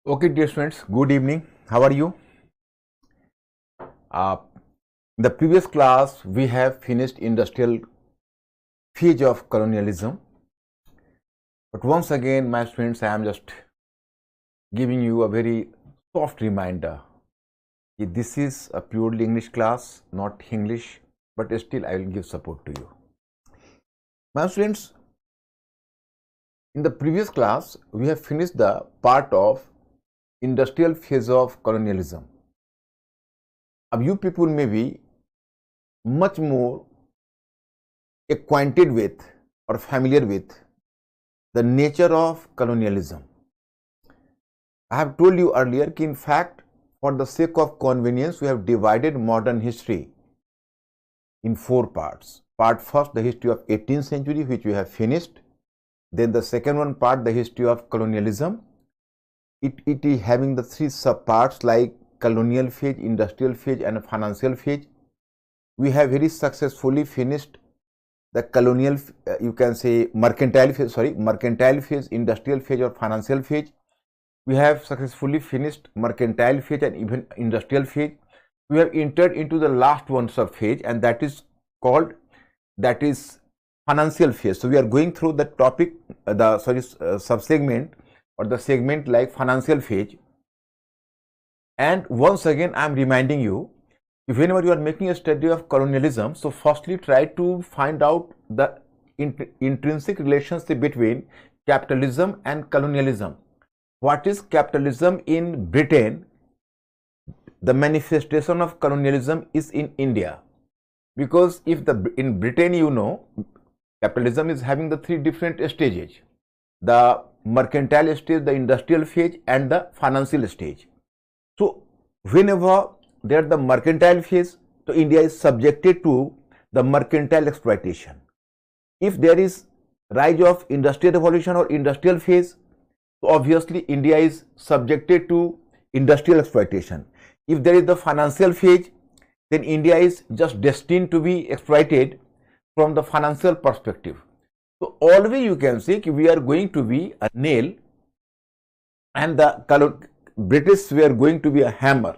Okay, dear students, good evening. How are you? Uh, in the previous class, we have finished industrial phase of colonialism. But once again, my students, I am just giving you a very soft reminder. This is a purely English class, not English, but still I will give support to you. My students, in the previous class, we have finished the part of industrial phase of colonialism. Now, you people may be much more acquainted with or familiar with the nature of colonialism. I have told you earlier that in fact, for the sake of convenience, we have divided modern history in four parts. Part first, the history of 18th century, which we have finished. Then the second one part, the history of colonialism. It is having the three subparts like colonial phase, industrial phase and financial phase. We have very successfully finished the colonial, you can say mercantile phase, industrial phase or financial phase. We have successfully finished mercantile phase and even industrial phase. We have entered into the last one sub-phase, and that is called, financial phase. So we are going through the topic, sub-segment or the segment like financial phase. And once again, I am reminding you, if whenever you are making a study of colonialism, so firstly try to find out the intrinsic relationship between capitalism and colonialism. What is capitalism in Britain? The manifestation of colonialism is in India, because if in Britain, you know, capitalism is having the three different stages: the mercantile stage, the industrial phase and the financial stage. So whenever there the mercantile phase, so India is subjected to the mercantile exploitation. If there is rise of industrial revolution or industrial phase, so obviously India is subjected to industrial exploitation. If there is the financial phase, then India is just destined to be exploited from the financial perspective. So always you can say we are going to be a nail and the British were going to be a hammer.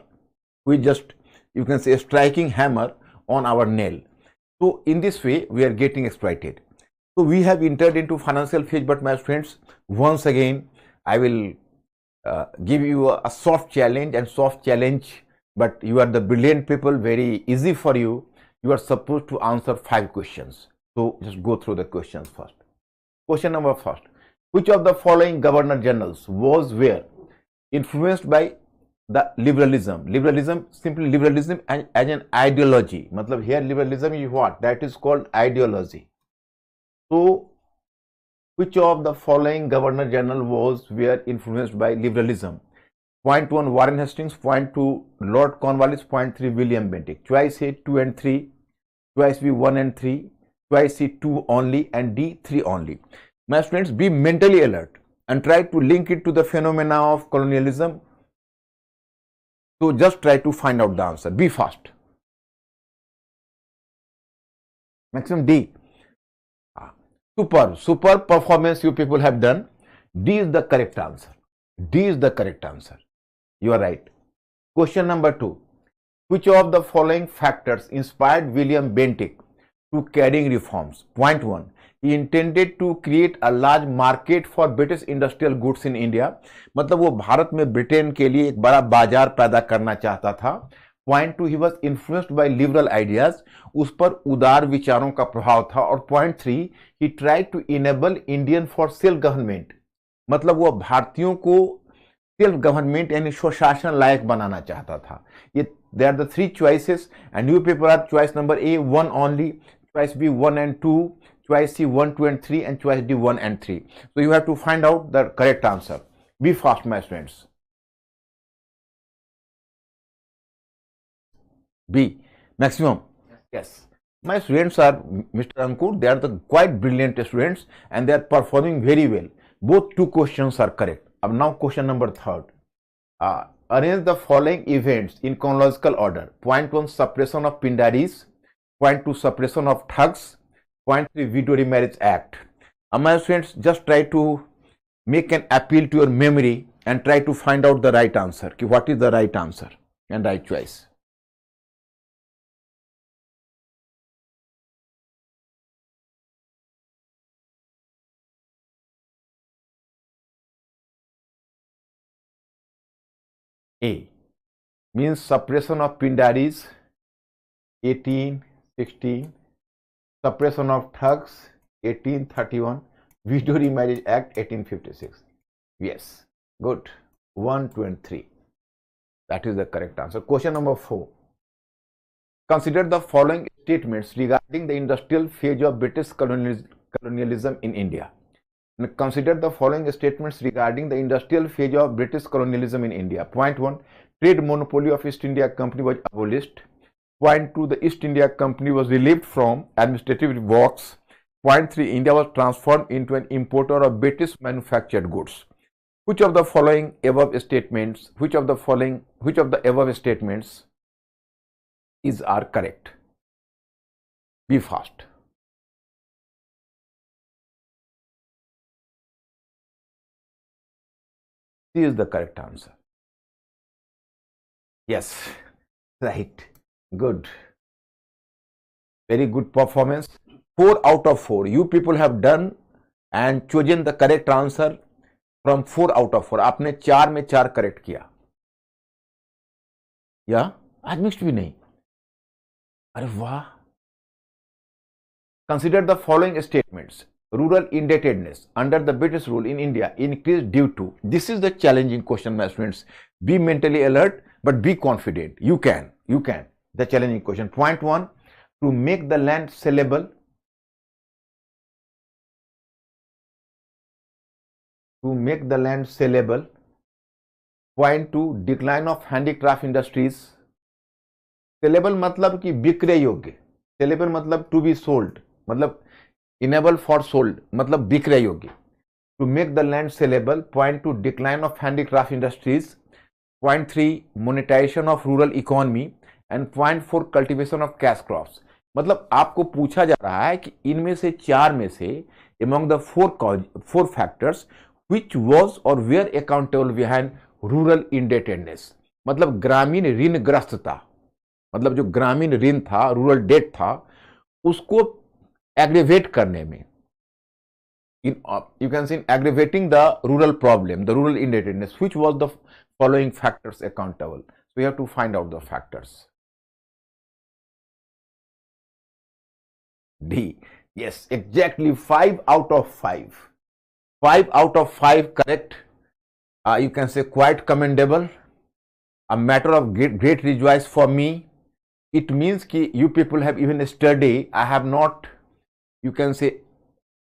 We just, you can say, a striking hammer on our nail. So in this way we are getting exploited. So we have entered into financial phase, but my friends, once again I will give you a soft challenge, but you are the brilliant people, very easy for you. You are supposed to answer 5 questions. So just go through the questions first. Question number first: which of the following governor generals were influenced by the liberalism? Simply liberalism as an ideology. Matlab here liberalism is what? That is called ideology. So which of the following governor general were influenced by liberalism? Point 1, Warren Hastings. Point 2, Lord Cornwallis. Point 3, William Bentinck. Choice A 2 and 3, choice B 1 and 3, choice C 2 only, and D 3 only. My friends, be mentally alert and try to link it to the phenomena of colonialism. So just try to find out the answer. Be fast. Maximum D. Superb performance you people have done. D is the correct answer. You are right. Question number 2. Which of the following factors inspired William Bentinck to carrying reforms? Point 1. He intended to create a large market for British industrial goods in India. मतलब वो भारत में Britain के लिए एक बड़ा बाजार पैदा करना चाहता था. Point 2, he was influenced by liberal ideas. उस पर उदार विचारों का प्रभाव था. और Point 3, he tried to enable Indian for self government. मतलब वो भारतीयों को सेल्फ गवर्नमेंट यानी स्वशासन लायक बनाना चाहता था. ये they are the 3 choices, and you people are choice number A 1 only, choice B 1 and 2, choice C 1, 2 and 3, and choice D 1 and 3. So you have to find out the correct answer. Be fast, my friends. B, maximum. Yes. My students are, Mr. Ankur, they are the quite brilliant students and they are performing very well. Both 2 questions are correct. Now question number 3. Arrange the following events in chronological order. Point 1, suppression of Pindaris. Point 2, suppression of thugs. Point 3, Widow Remarriage Act. My friends, just try to make an appeal to your memory and try to find out the right answer. What is the right answer and right choice? A means suppression of Pindaris 1816, suppression of thugs 1831, Video Remarriage Act 1856. Yes, good. 1, 2 and 3. That is the correct answer. Question number 4. Consider the following statements regarding the industrial phase of British colonialism in India. Consider the following statements regarding the industrial phase of British colonialism in India. Point 1. Trade monopoly of East India Company was abolished. Point 2. The East India Company was relieved from administrative works. Point 3. India was transformed into an importer of British manufactured goods. Which of the above statements are correct? Be fast. C is the correct answer. Yes, right. Good. Very good performance. 4 out of 4. You people have done and chosen the correct answer from 4 out of 4. आपने 4 में 4 correct किया. या आज mixed भी नहीं. अरे वाह. Consider the following statements. Rural indebtedness under the British rule in India increased due to. This is the challenging question, my friends. Be mentally alert, but be confident. You can. The challenging question. Point 1. To make the land sellable. To make the land sellable. Point 2. Decline of handicraft industries. Sellable मतलब कि बिक्रे योग्य. Sellable मतलब to be sold. मतलब enable for sold मतलब बिक्रे योग्य. To make the land sellable. Point 2. Decline of handicraft industries. Point 3. Monetization of rural economy. And point 4. Cultivation of cash crops. मतलब आपको पूछा जा रहा है कि इनमें से 4 में से among the 4 factors which was or were accountable behind rural indebtedness. मतलब ग्रामीण ऋणग्रस्तता. मतलब जो ग्रामीण ऋण था, रूरल डेट था, उसको एग्रीवेट करने में, you can see in aggravating the rural problem, the rural indebtedness, which was the following factors accountable. So we have to find out the factors. D. Yes, exactly 5 out of 5. 5 out of 5 correct. You can say quite commendable. A matter of great rejoice for me. It means कि you people have even studied. I have not, you can say,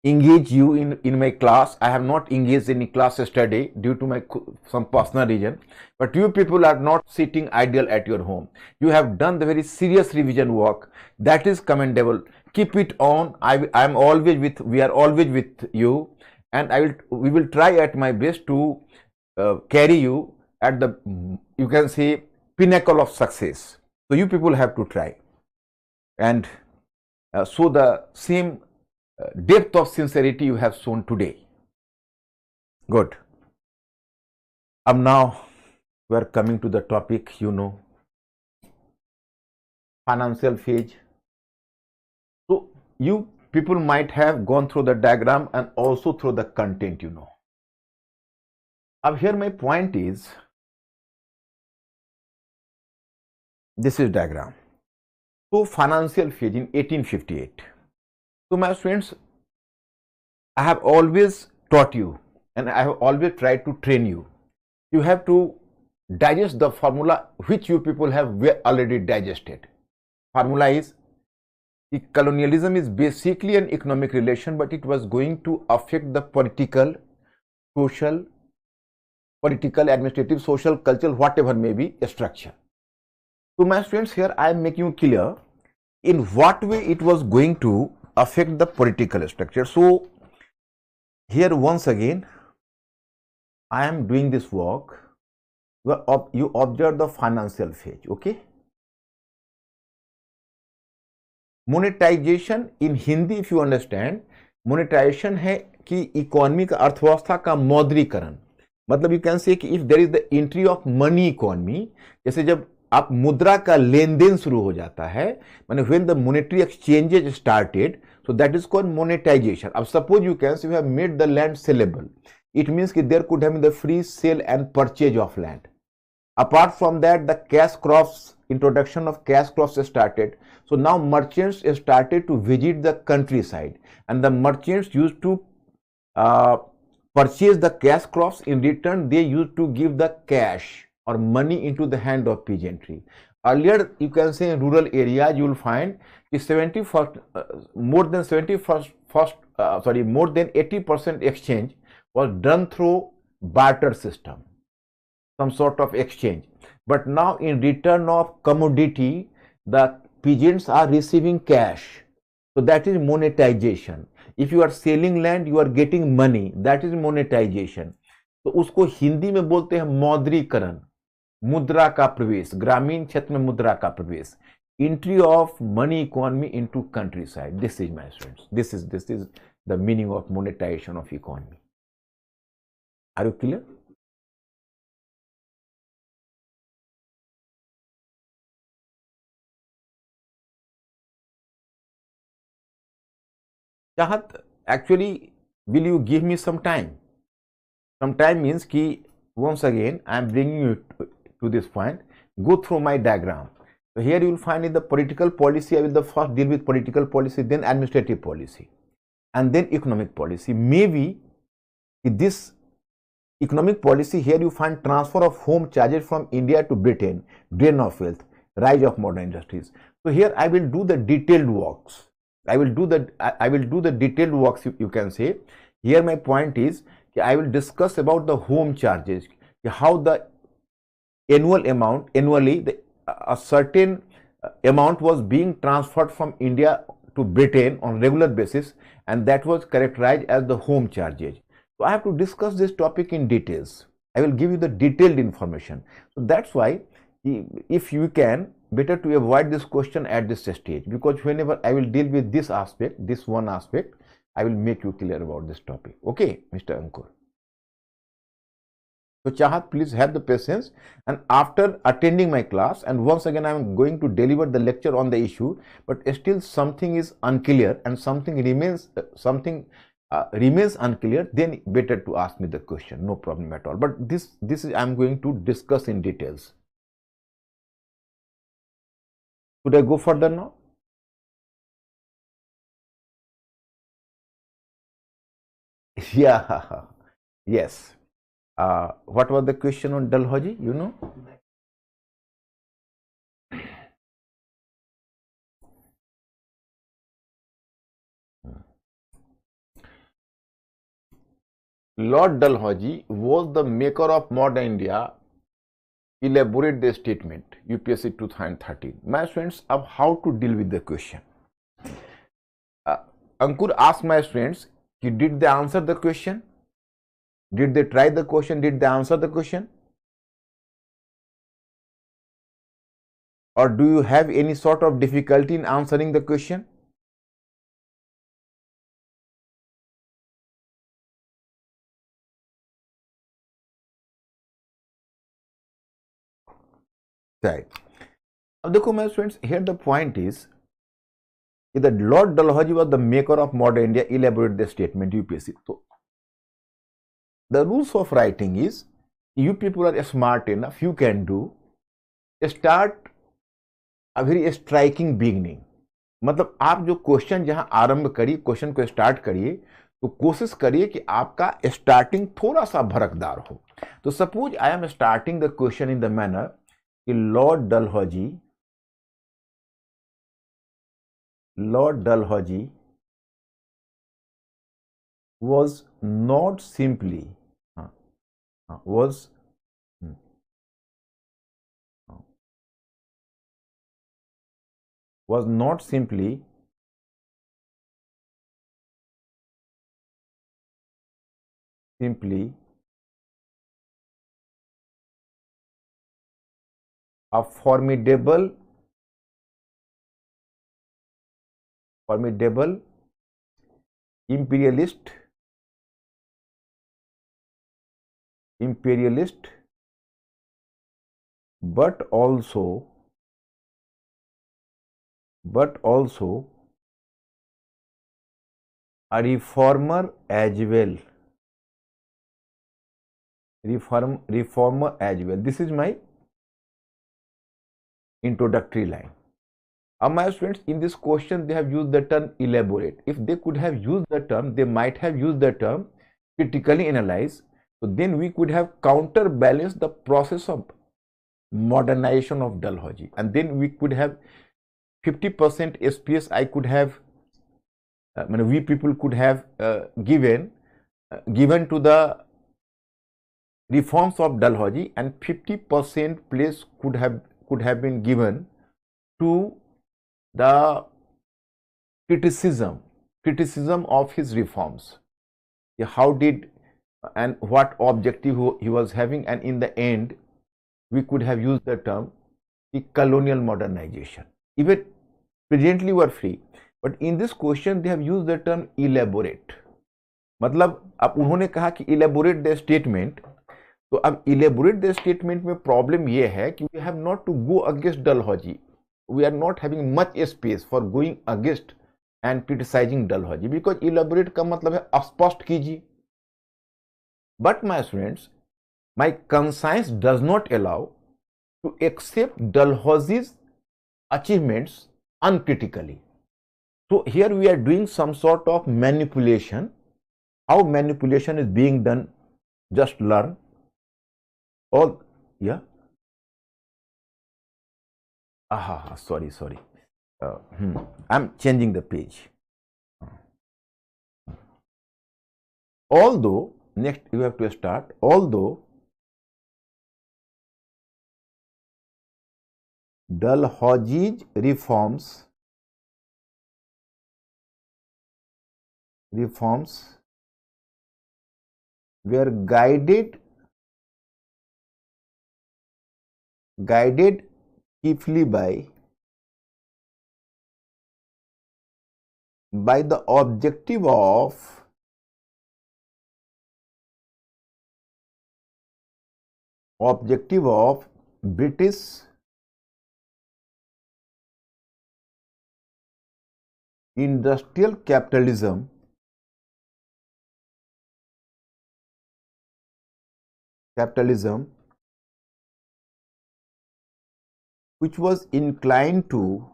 engage you in my class. I have not engaged in class study due to some personal reason. But you people are not sitting idle at your home. You have done the very serious revision work. That is commendable. Keep it on. We are always with you, and we will try at my best to carry you at the, you can say, pinnacle of success. So you people have to try and show the same depth of sincerity you have shown today. Good. Now we are coming to the topic, financial phase. So you people might have gone through the diagram and also through the content, Now here my point is, this is diagram. So financial phase in 1858. So my friends, I have always taught you and I have always tried to train you. You have to digest the formula which you people have already digested. Formula is, colonialism is basically an economic relation, but it was going to affect the political, administrative, social, cultural, whatever may be structure. So my friends, here I am making you clear in what way it was going to affect the political structure. So here once again I am doing this work. You observe the financial phase, okay? Monetization in Hindi, if you understand, monetization है कि economy का, अर्थव्यवस्था का मौद्रीकरण. मतलब you can say कि if there is the entry of money economy, जैसे जब आप मुद्रा का लेन देन शुरू हो जाता है, माने when the monetary exchanges started, so that is called monetization. अब suppose you can say you have made the land sellable, it means कि there could have been the free sale and purchase of land. Apart from that, the cash crops, introduction of cash crops started. So now merchants started to visit the countryside, and the merchants used to uh, purchase the cash crops. In return, they used to give the cash or money into the hand of peasantry. Earlier, you can say in rural areas, you will find more than 80% exchange was done through barter system, some sort of exchange. But now in return of commodity, the peasants are receiving cash. So that is monetization. If you are selling land, you are getting money. That is monetization. तो उसको हिंदी में बोलते हैं मौद्रीकरण, मुद्रा का प्रवेश, ग्रामीण क्षेत्र में मुद्रा का प्रवेश, entry of money economy into countryside. This is, my friends, this is the meaning of monetization of economy. Are you clear? Chahat, actually, will you give me some time? Some time means ki, once again, I am bringing you to this point. Go through my diagram. So here you will find in the political policy, I will first deal with political policy, then administrative policy, and then economic policy. Maybe this economic policy, here you find transfer of home charges from India to Britain, drain of wealth, rise of modern industries. So here I will do the detailed works. I will do the detailed works, you can say. Here my point is, I will discuss about the home charges, how the annually a certain amount was being transferred from India to Britain on regular basis, and that was characterized as the home charges. So I have to discuss this topic in details. I will give you the detailed information. So that's why, if you can, better to avoid this question at this stage, because whenever I will deal with this aspect, this one aspect, I will make you clear about this topic. Okay, Mr. Ankur. So Chahat, please have the patience, and after attending my class, and once again I am going to deliver the lecture on the issue, but still something is unclear and something remains unclear, then better to ask me the question, no problem at all. But this is I am going to discuss in details. Should I go further now? Yeah, yes. What was the question on Dalhousie, you know? Lord Dalhousie was the maker of modern India. Elaborate the statement, UPSC 2013. My students, अब how to deal with the question? Ankur asked my students, did they answer the question? Did they try the question? Did they answer the question? Or do you have any sort of difficulty in answering the question? Right. Now, देखो my students, here the point is that Lord Dalhousie was the maker of modern India. Elaborate the statement, UPSC. So, the rules of writing is, you people are smart enough, you can do, start a very striking beginning. मतलब आप जो question जहां आरंभ करिए, question को start करिए, तो कोशिश करिए कि आपका स्टार्टिंग थोड़ा सा भड़कदार हो. तो suppose I am starting the question in the manner कि Lord Dalhousie was not simply simply a formidable imperialist imperialist, but also a reformer as well. Reformer as well. This is my introductory line. My students, in this question they have used the term elaborate. If they could have used the term, they might have used the term critically analyze. So then we could have counterbalanced the process of modernization of Dalhousie, and then we could have 50% SPS I could have, we people could have given to the reforms of Dalhousie, and 50% place could have been given to the criticism of his reforms. How did and what objective he was having, and in the end we could have used the term the colonial modernization. Even presently we are free, but in this question they have used the term elaborate. मतलब अब उन्होंने कहा कि elaborate the statement, तो अब elaborate the statement में problem ये है कि we have not to go against Dalhousie. We are not having much space for going against and criticizing Dalhousie, because elaborate का मतलब है स्पष्ट कीजिए. But my students, my conscience does not allow to accept Dalhousie's achievements uncritically. So here we are doing some sort of manipulation. How manipulation is being done, just learn. All, yeah. Sorry. I'm changing the page. Although, next you have to start, although Dalhousie's reforms were guided chiefly by the objective of British industrial capitalism which was inclined to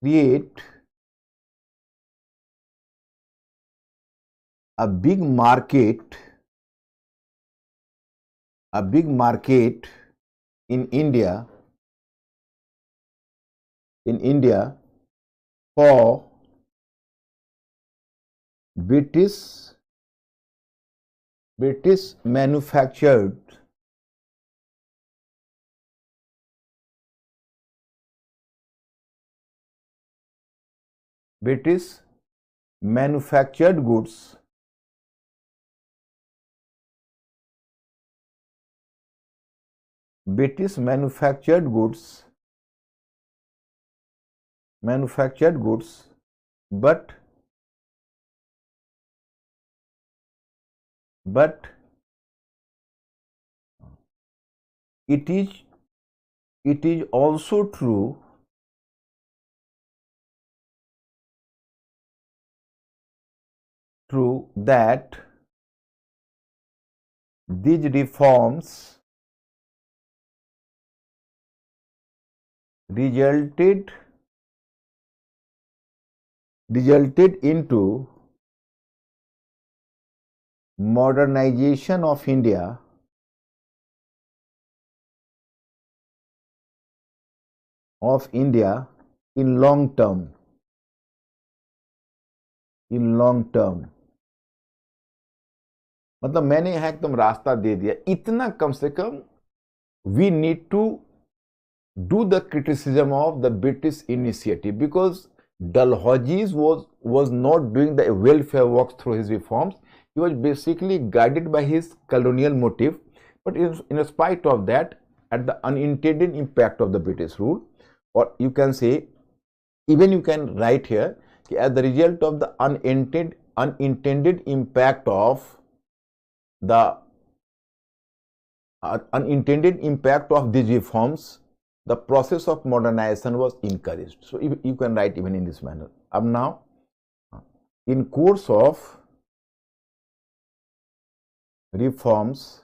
create a big market in India for British manufactured goods but it is also true that these reforms resulted into modernization of India in long term. मतलब मैंने यहाँ एकदम रास्ता दे दिया, इतना कम से कम we need to do the criticism of the British initiative, because Dalhousie was not doing the welfare work through his reforms. He was basically guided by his colonial motive, but in spite of that, at the unintended impact of the British rule, or you can say Even you can write here as the result of the unintended impact of the unintended impact of these reforms, the process of modernization was encouraged. So you can write even in this manner. Now, in course of reforms,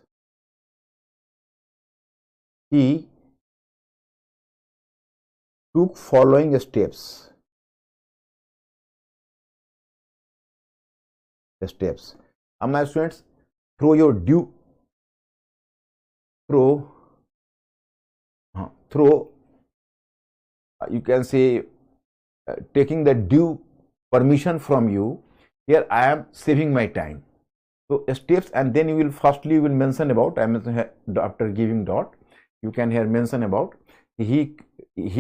he took following steps. My students, through your due you can say taking the due permission from you, here I am saving my time. So steps, and then you will firstly you will mention about, after giving dot, you can here mention about he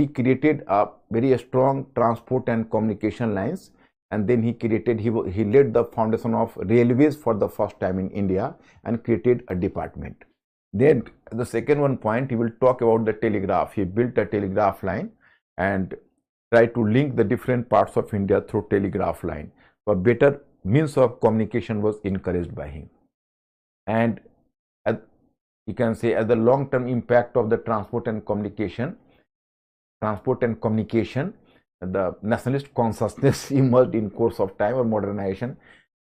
created a very strong transport and communication lines, and then he laid the foundation of railways for the first time in India and created a department. Then the second one point, he will talk about the telegraph. He built a telegraph line and tried to link the different parts of India through telegraph line. So a better means of communication was encouraged by him. And you can say as the long-term impact of the transport and communication, the nationalist consciousness emerged in course of time or modernization.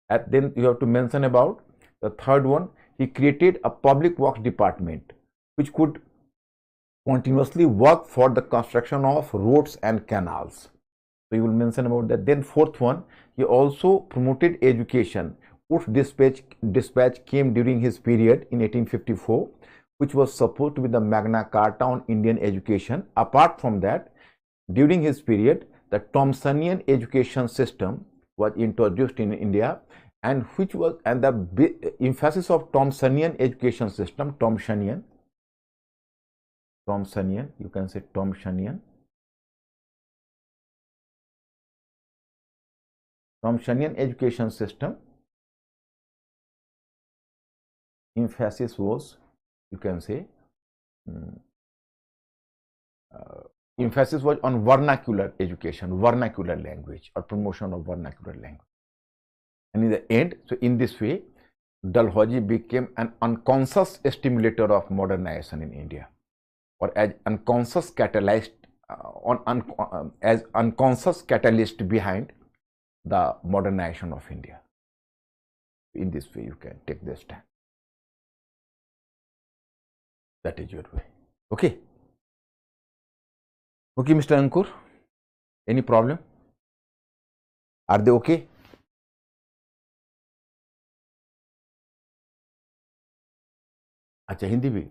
And then you have to mention about the third one. He created a public works department which could continuously work for the construction of roads and canals. So you will mention about that. Then fourth one, he also promoted education. Wood's dispatch came during his period in 1854, which was supposed to be the Magna Carta on Indian education. Apart from that, during his period, the Thomsonian education system was introduced in India, and the emphasis of Thomsonian education system, Thomsonian, you can say Thomsonian education system, emphasis was, you can say, emphasis was on vernacular education, vernacular language, or promotion of vernacular language. And in the end, so in this way, Dalhousie became an unconscious stimulator of modernization in India, or as unconscious catalyst, as unconscious catalyst behind the modernization of India. In this way, you can take the stand. That is your way. Okay. Okay, Mr. Ankur. Any problem? Are they okay? अच्छा, हिंदी भी,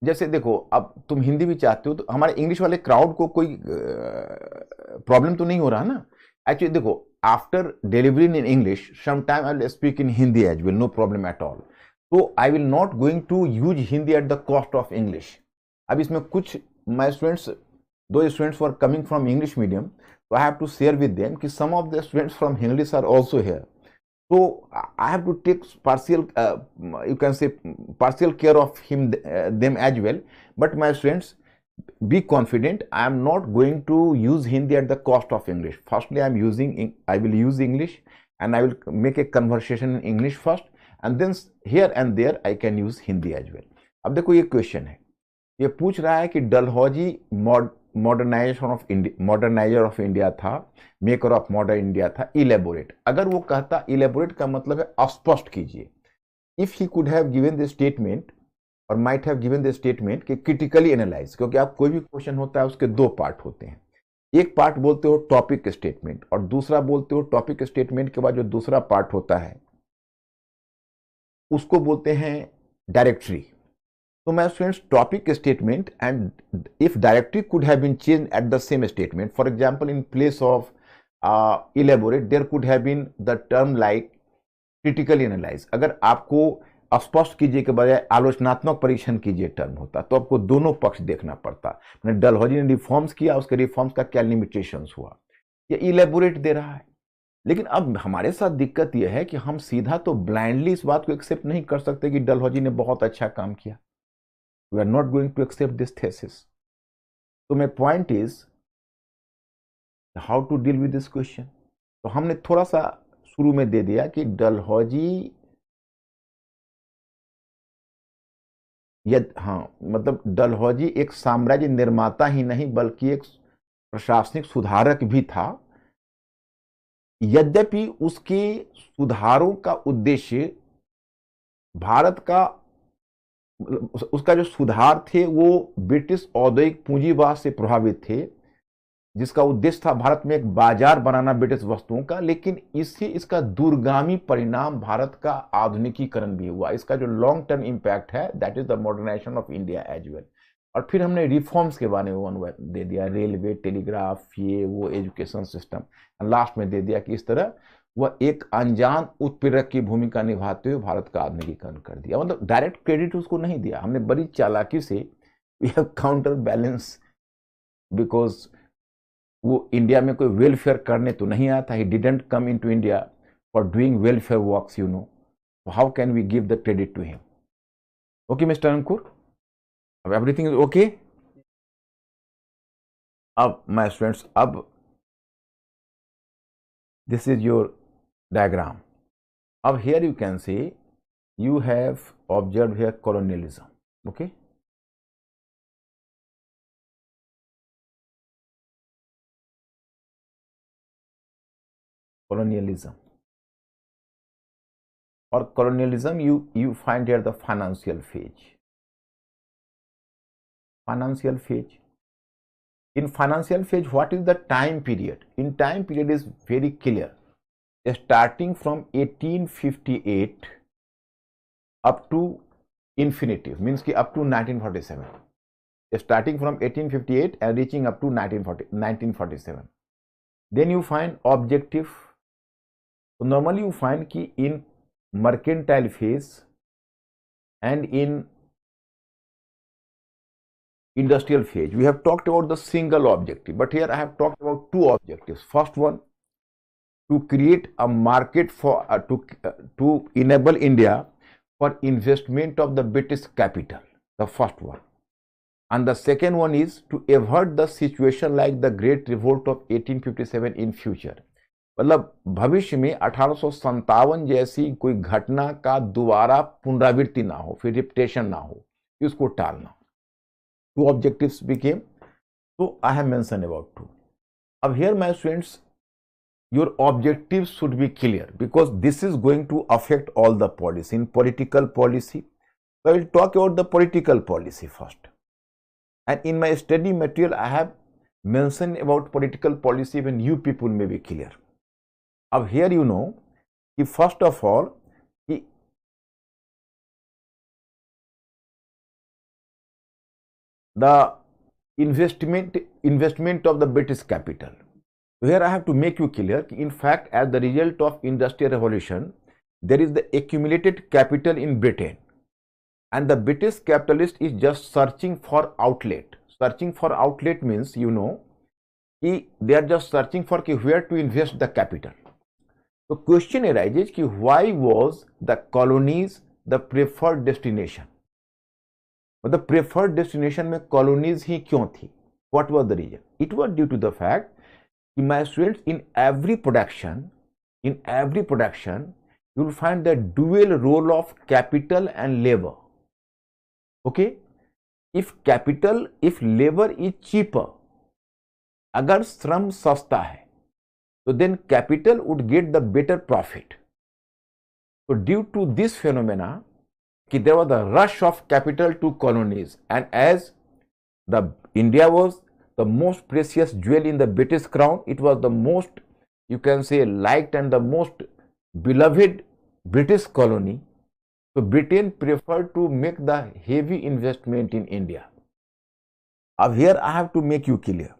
जैसे देखो अब तुम हिंदी भी चाहते हो तो हमारे इंग्लिश वाले क्राउड को कोई प्रॉब्लम तो नहीं हो रहा ना. एक्चुअली देखो, after delivering in English some time I will speak in Hindi as well, no problem at all. तो I will not going to use Hindi at the cost of English. अब इसमें कुछ माई स्टूडेंट्स, दो students were coming from English medium, so I have to share with them कि some of the students from English are also here. So I have to take partial, you can say partial care of them as well. But my students, be confident. I am not going to use Hindi at the cost of English. Firstly, I will use English, and I will make a conversation in English first, and then here and there I can use Hindi as well. अब देखो ये question है, ये पूछ रहा है कि Dalhousie modernizer of India था, मेकर ऑफ मॉडर्न इंडिया था, इलेबोरेट. अगर वो कहता इलेबोरेट का मतलब है स्पष्ट कीजिए. If he could have given the statement और might have given the statement कि क्रिटिकली एनालाइज, क्योंकि आप कोई भी क्वेश्चन होता है उसके दो पार्ट होते हैं. एक पार्ट बोलते हो टॉपिक स्टेटमेंट, और दूसरा बोलते हो टॉपिक स्टेटमेंट के बाद जो दूसरा पार्ट होता है उसको बोलते हैं directory. So my students, topic statement, and if directory could have been changed at the same statement, for example, in place of elaborate, there could have been the term like critically analyze. अगर आपको स्पष्ट कीजिए के बजाय आलोचनात्मक परीक्षण कीजिए term होता तो आपको दोनों पक्ष देखना पड़ता. मैंने डलहौजी ने रिफॉर्म्स किया, उसके रिफॉर्म्स का क्या लिमिटेशंस हुआ, ये इलेबोरेट दे रहा है. लेकिन अब हमारे साथ दिक्कत यह है कि हम सीधा तो ब्लाइंडली इस बात को एक्सेप्ट नहीं कर सकते कि डलहौजी ने बहुत अच्छा काम किया. We are not going to accept this thesis. So my point is, how to deal with this question. तो हमने थोड़ा सा शुरू में दे दिया कि डलहौजी मतलब डलहौजी एक साम्राज्य निर्माता ही नहीं बल्कि एक प्रशासनिक सुधारक भी था। यद्यपि उसके सुधारों का उद्देश्य भारत का उसका जो सुधार थे वो ब्रिटिश औद्योगिक पूंजीवाद से प्रभावित थे, जिसका उद्देश्य था भारत में एक बाजार बनाना ब्रिटिश वस्तुओं का, लेकिन इससे इसका दूरगामी परिणाम भारत का आधुनिकीकरण भी हुआ। इसका जो लॉन्ग टर्म इंपैक्ट है that is the modernisation of India as well. और फिर हमने रिफॉर्म्स के बारे में दे दिया, रेलवे, टेलीग्राफ, ये वो, एजुकेशन सिस्टम। लास्ट में दे दिया कि इस तरह वह एक अनजान उत्प्रेरक की भूमिका निभाते हुए भारत का आधुनिकीकरण कर दिया। मतलब डायरेक्ट क्रेडिट उसको नहीं दिया, हमने बड़ी चालाकी से we have counter balance, because वो इंडिया में कोई वेलफेयर करने तो नहीं आया था। He didn't come into India for doing welfare works, you know, how can we give the credit to him. Okay mister Ankur, अब एवरीथिंग इज ओके। अब माय स्टूडेंट्स, अब this is your diagram. Up here you can see you have observed here colonialism. Okay, colonialism, or colonialism you find here the financial phase. Financial phase. In financial phase, what is the time period? In time period is very clear. Starting from 1858 up to infinitive, means ki up to 1947. Starting from 1858 and reaching up to 1947. Then you find objective. So normally you find ki in mercantile phase and in industrial phase we have talked about the single objective, but here I have talked about two objectives. First one, to create a market for to enable India for investment of the British capital, the first one. And the second one is to avert the situation like the Great Revolt of 1857 in future. मतलब भविष्य में 1857 जैसी कोई घटना का दोबारा पुनरावृत्ति ना हो, फिर रिपीटेशन ना हो, इसको टालना। Two objectives became, so I have mentioned about two. Now here my students, your objectives should be clear because this is going to affect all the policy. In political policy, so I will talk about the political policy first. And in my study material, I have mentioned about political policy when you people may be clear. Now here you know, first of all, the investment of the British capital. So here I have to make you clear, in fact, as the result of Industrial Revolution, there is the accumulated capital in Britain, and the British capitalist is just searching for outlet. Searching for outlet means, you know, they are just searching for where to invest the capital. So question arises, why was the colonies the preferred destination? The preferred destination में colonies ही क्यों थी? What was the reason? It was due to the fact that my students, in every production, you will find the dual role of capital and labor. Okay, if labor is cheaper, अगर श्रम सस्ता है, so then capital would get the better profit. So due to this phenomena, there was a rush of capital to colonies, and as the India was the most precious jewel in the British crown, it was the most, you can say, liked and the most beloved British colony. So Britain preferred to make the heavy investment in India. Now here I have to make you clear,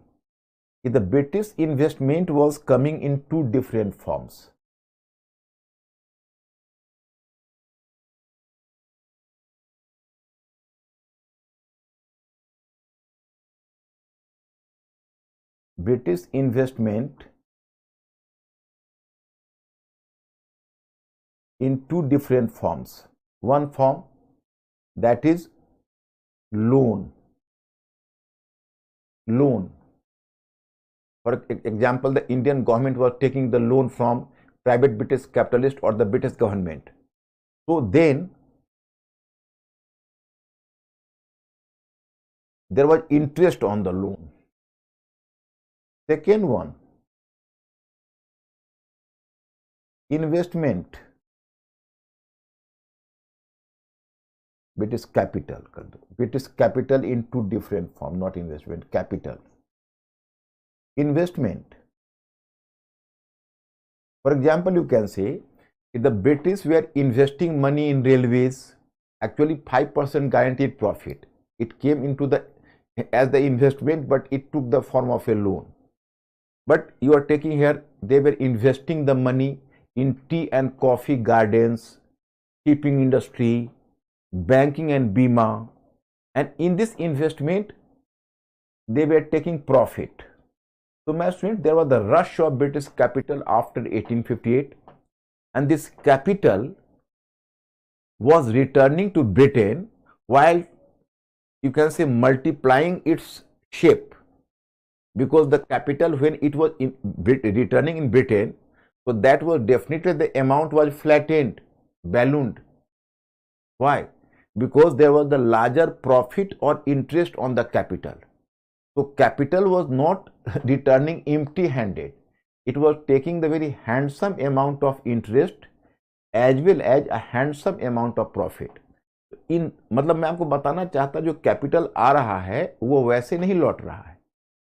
the British investment was coming in two different forms. British investment in two different forms. One form, that is loan. For example, the Indian government was taking the loan from private British capitalist or the British government. So then there was interest on the loan. Second one, investment, British capital. British capital in two different forms, not investment, capital. Investment. For example, you can say if the British were investing money in railways, actually 5% guaranteed profit. It came into the as the investment, but it took the form of a loan. But you are taking here, they were investing the money in tea and coffee gardens, shipping industry, banking and bima, and in this investment they were taking profit. So my student, there was the rush of British capital after 1858, and this capital was returning to Britain while you can say multiplying its shape, because the capital when it was returning in Britain, so that was definitely the amount was flattened, ballooned. Why? Because there was the larger profit or interest on the capital. So capital was not returning empty handed, it was taking the very handsome amount of interest as well as a handsome amount of profit. इन मतलब मैं आपको बताना चाहता, जो capital आ रहा है वो वैसे नहीं लौट रहा है,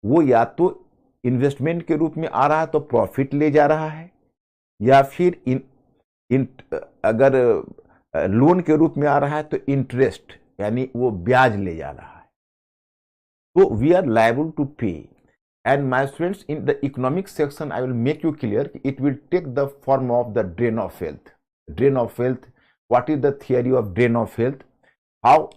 वो या तो इन्वेस्टमेंट के रूप में आ रहा है तो प्रॉफिट ले जा रहा है, या फिर अगर लोन के रूप में आ रहा है तो इंटरेस्ट यानी वो ब्याज ले जा रहा है. तो वी आर लायबल टू पे. And my students, in the economic section, I will make you clear it will take the form of the drain of wealth. Drain of wealth. What is the theory of drain of wealth? How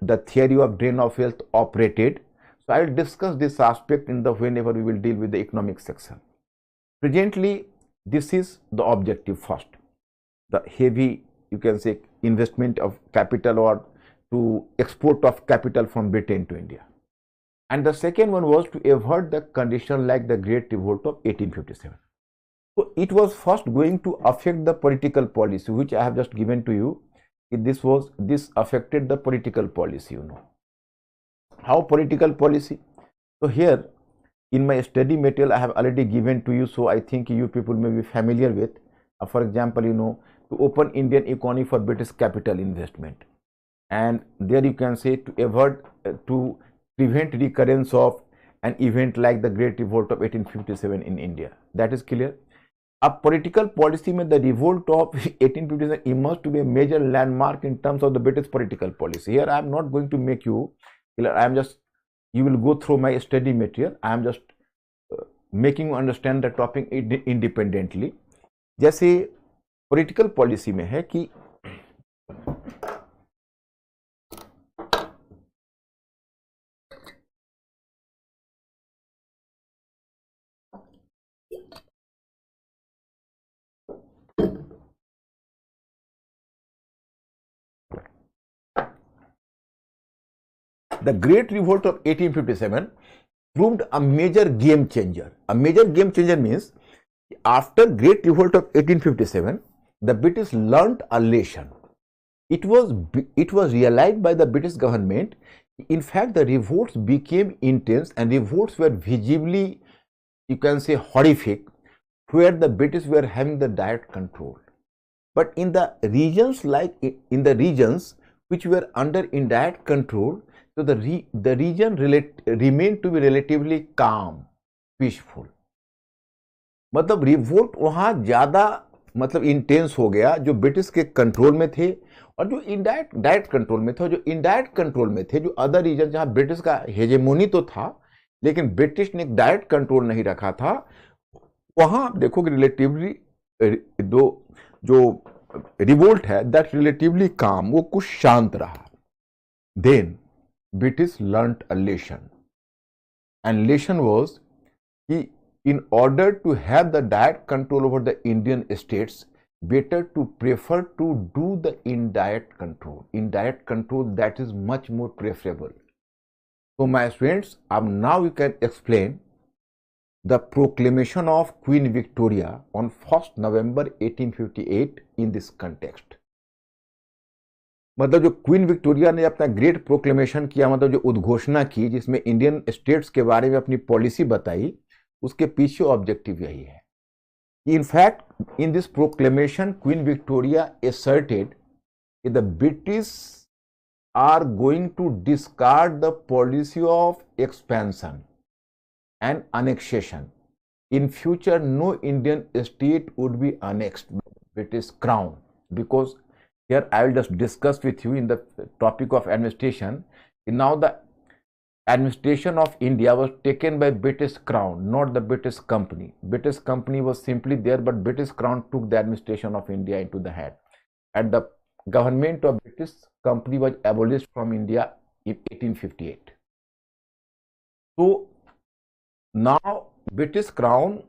the theory of drain of wealth operated? So I will discuss this aspect in the whenever we will deal with the economic section. Presently, this is the objective first. The heavy, you can say, investment of capital or to export of capital from Britain to India. And the second one was to avert the condition like the Great Revolt of 1857. So it was first going to affect the political policy, which I have just given to you. This affected the political policy, you know. How political policy? So here in my study material I have already given to you, so I think you people may be familiar with. For example, you know, to open Indian economy for British capital investment, and there you can say to avert to prevent recurrence of an event like the Great Revolt of 1857 in India. That is clear. A political policy में the revolt of 1857 emerged to be a major landmark in terms of the British political policy. Here I am not going to make you clear. I am just, you will go through my study material. I am just making you understand the topic independently. जैसे political policy में है कि the Great Revolt of 1857 proved a major game changer. A major game changer means after Great Revolt of 1857, the British learnt a lesson. It was realized by the British government. In fact, the revolts became intense and revolts were visibly, you can say, horrific, where the British were having the direct control. But in the regions which were under indirect control, so the region remained to be relatively calm, peaceful. मतलब revolt वहाँ ज़्यादा मतलब intense हो गया जो British के control में थे, और जो डायरेक्ट कंट्रोल में थे, जो इनडायरेक्ट कंट्रोल में थे, जो अदर रीजन जहाँ ब्रिटिश का हेजेमोनी तो था लेकिन ब्रिटिश ने डायरेक्ट कंट्रोल नहीं रखा था, वहाँ आप देखोगे रिलेटिवली जो रिवोल्ट है दैट रिलेटिवली काम, वो कुछ शांत रहा. Then British learnt a lesson, and lesson was in order to have the direct control over the Indian states, better to prefer to do the indirect control. Indirect control, that is much more preferable. So my students, now you can explain the proclamation of Queen Victoria on 1st November 1858 in this context. मतलब जो queen Victoria ने अपना great proclamation किया, मतलब जो उद्घोषणा की जिसमें इंडियन स्टेट्स के बारे में अपनी पॉलिसी बताई, उसके पीछे ऑब्जेक्टिव यही है. In fact in this proclamation Queen Victoria asserted the British are going to discard the policy of expansion and annexation. In future, no Indian state would be annexed by the British Crown, because here I will just discuss with you in the topic of administration. Now the administration of India was taken by British Crown, not the British Company. British Company was simply there, but British Crown took the administration of India into the hand. And the government of British Company was abolished from India in 1858. So now British Crown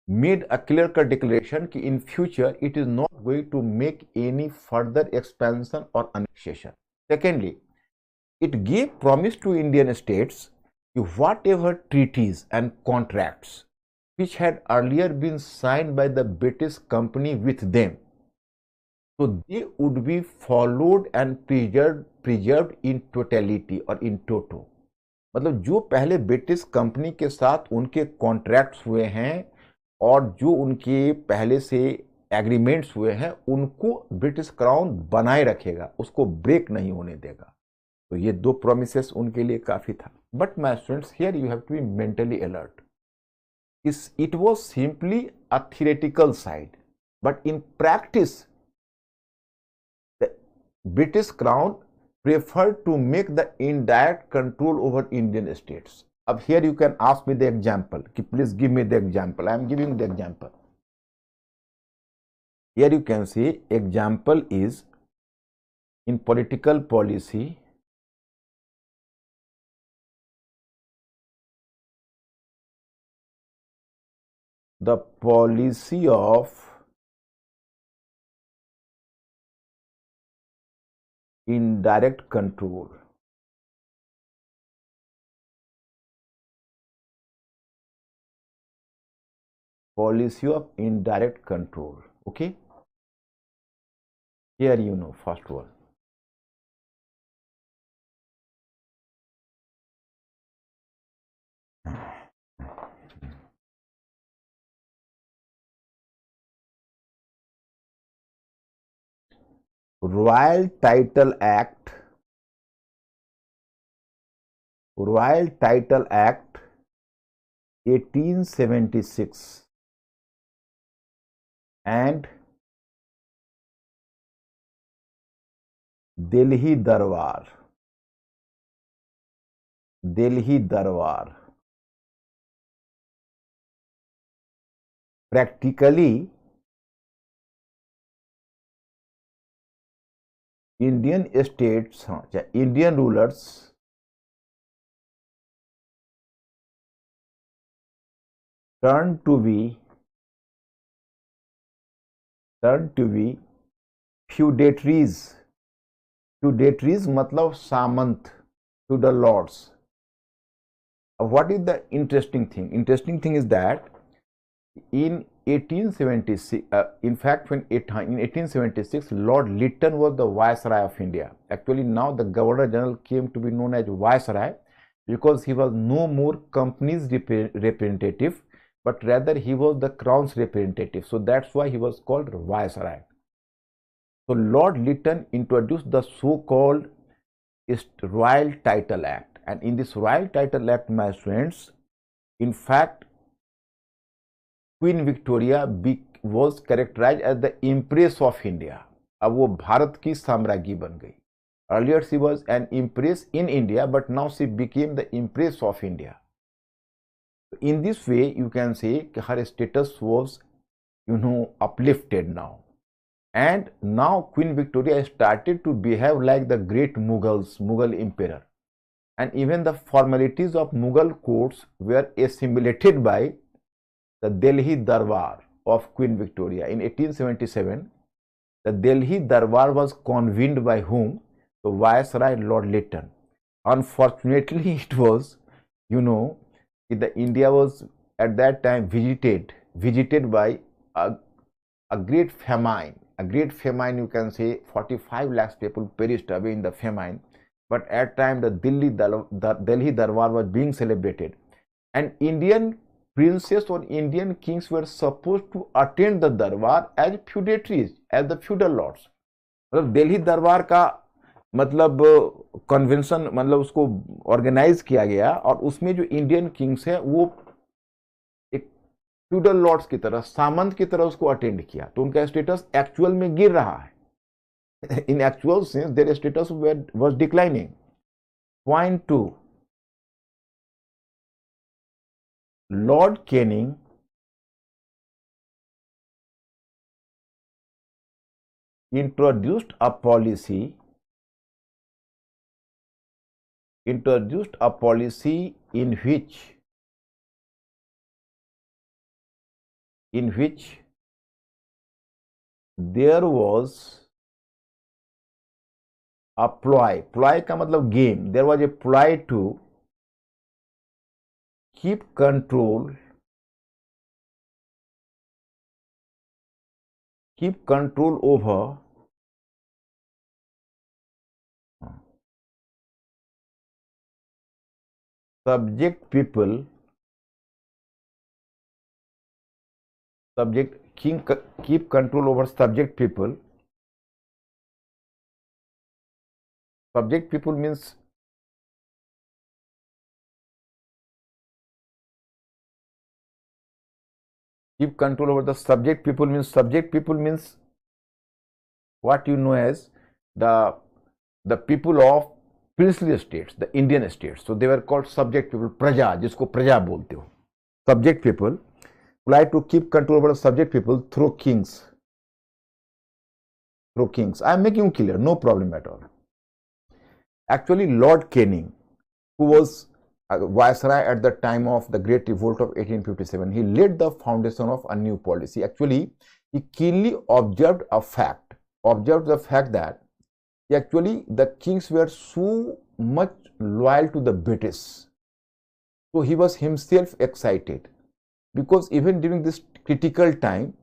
made a clear-cut declaration कि in future it is not going to make any further expansion or annexation. Secondly, it gave promise to Indian states that whatever treaties and contracts which had earlier been signed by the British Company with them, so they would be followed and preserved in totality or in toto. मतलब जो पहले British company के साथ उनके contracts हुए हैं और जो उनके पहले से एग्रीमेंट्स हुए हैं, उनको ब्रिटिश क्राउन बनाए रखेगा, उसको ब्रेक नहीं होने देगा. तो ये दो प्रोमिसेस उनके लिए काफी था. But my students, here you have to be mentally alert. It was simply a theoretical side, but in practice the British crown preferred to make the indirect control over Indian states. Up here you can ask me the example. Please give me the example. I am giving the example. Here you can see example is in political policy. The policy of indirect control. Policy of indirect control. Okay. Here you know first one. Royal Title Act, Royal Title Act 1876 and Delhi Darbar. Delhi Darbar. Practically, Indian states, Indian rulers turned to be feudatories. Feudatories मतलब सामंत, feudal lords. What is the interesting thing? Interesting thing is that in 1876, in fact, in 1876, Lord Lytton was the Viceroy of India. Actually, now the Governor General came to be known as Viceroy because he was no more company's representative, but rather he was the Crown's representative. So that's why he was called Viceroy. So Lord Lytton introduced the so-called Royal Title Act, and in this Royal Title Act, my friends, in fact, Queen Victoria was characterized as the Empress of India. अब वो भारत की साम्राज्ञी बन गई. Earlier she was an empress in India, but now she became the Empress of India. In this way, you can say her status was, uplifted now. And now Queen Victoria started to behave like the great Mughal emperor. And even the formalities of Mughal courts were assimilated by the Delhi Darbar of Queen Victoria. In 1877, the Delhi Darbar was convened by whom? The Viceroy Lord Lytton. Unfortunately, it was, India was at that time visited by a great famine. A great famine, you can say 45 lakhs people perished away in the famine. But at time the Delhi Darbar was being celebrated, and Indian princes or Indian kings were supposed to attend the Darbar as feudatories, as the feudal lords. मतलब दिल्ली दरबार का मतलब convention, मतलब उसको organise किया गया, और उसमें जो इंडियन किंग्स है वो एक फ्यूडल लॉर्ड्स की तरह, सामंत की तरह उसको अटेंड किया, तो उनका स्टेटस एक्चुअल में गिर रहा है। इन actual sense their status was declining. Point 2, Lord Canning introduced a policy in which there was a ploy का मतलब game, there was a ploy to keep control over subject people, keep control over subject people. Subject people means keep control over the subject people means what you know as the people of princely states, the Indian states. So they were called subject people, प्रजा, जिसको प्रजा बोलते हो, subject people try to keep control over the subject people through kings. I am making you clear, no problem at all. Actually, Lord Canning, who was Viceroy at the time of the Great Revolt of 1857, he laid the foundation of a new policy. Actually, he keenly observed the fact that actually the kings were so much loyal to the British. So he was himself excited, because even during this critical time,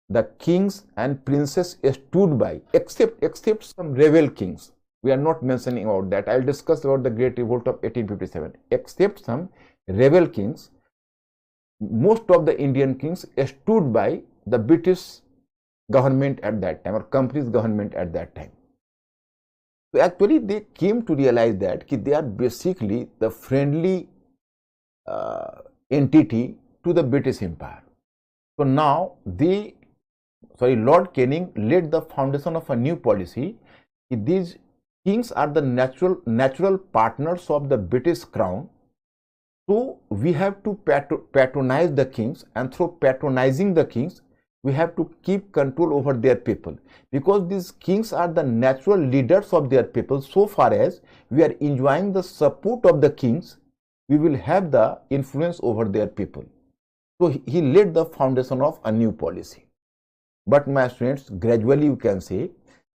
the kings and princes stood by, except some rebel kings. We are not mentioning about that. I will discuss about the Great Revolt of 1857. Except some rebel kings, most of the Indian kings stood by the British government at that time, or company's government at that time. So actually they came to realize that they are basically the friendly entity to the British Empire. So now Lord Canning laid the foundation of a new policy. These kings are the natural partners of the British crown. So we have to patronize the kings, and through patronizing the kings, we have to keep control over their people, because these kings are the natural leaders of their people. So far as we are enjoying the support of the kings, we will have the influence over their people. So he laid the foundation of a new policy. But my students, gradually you can say,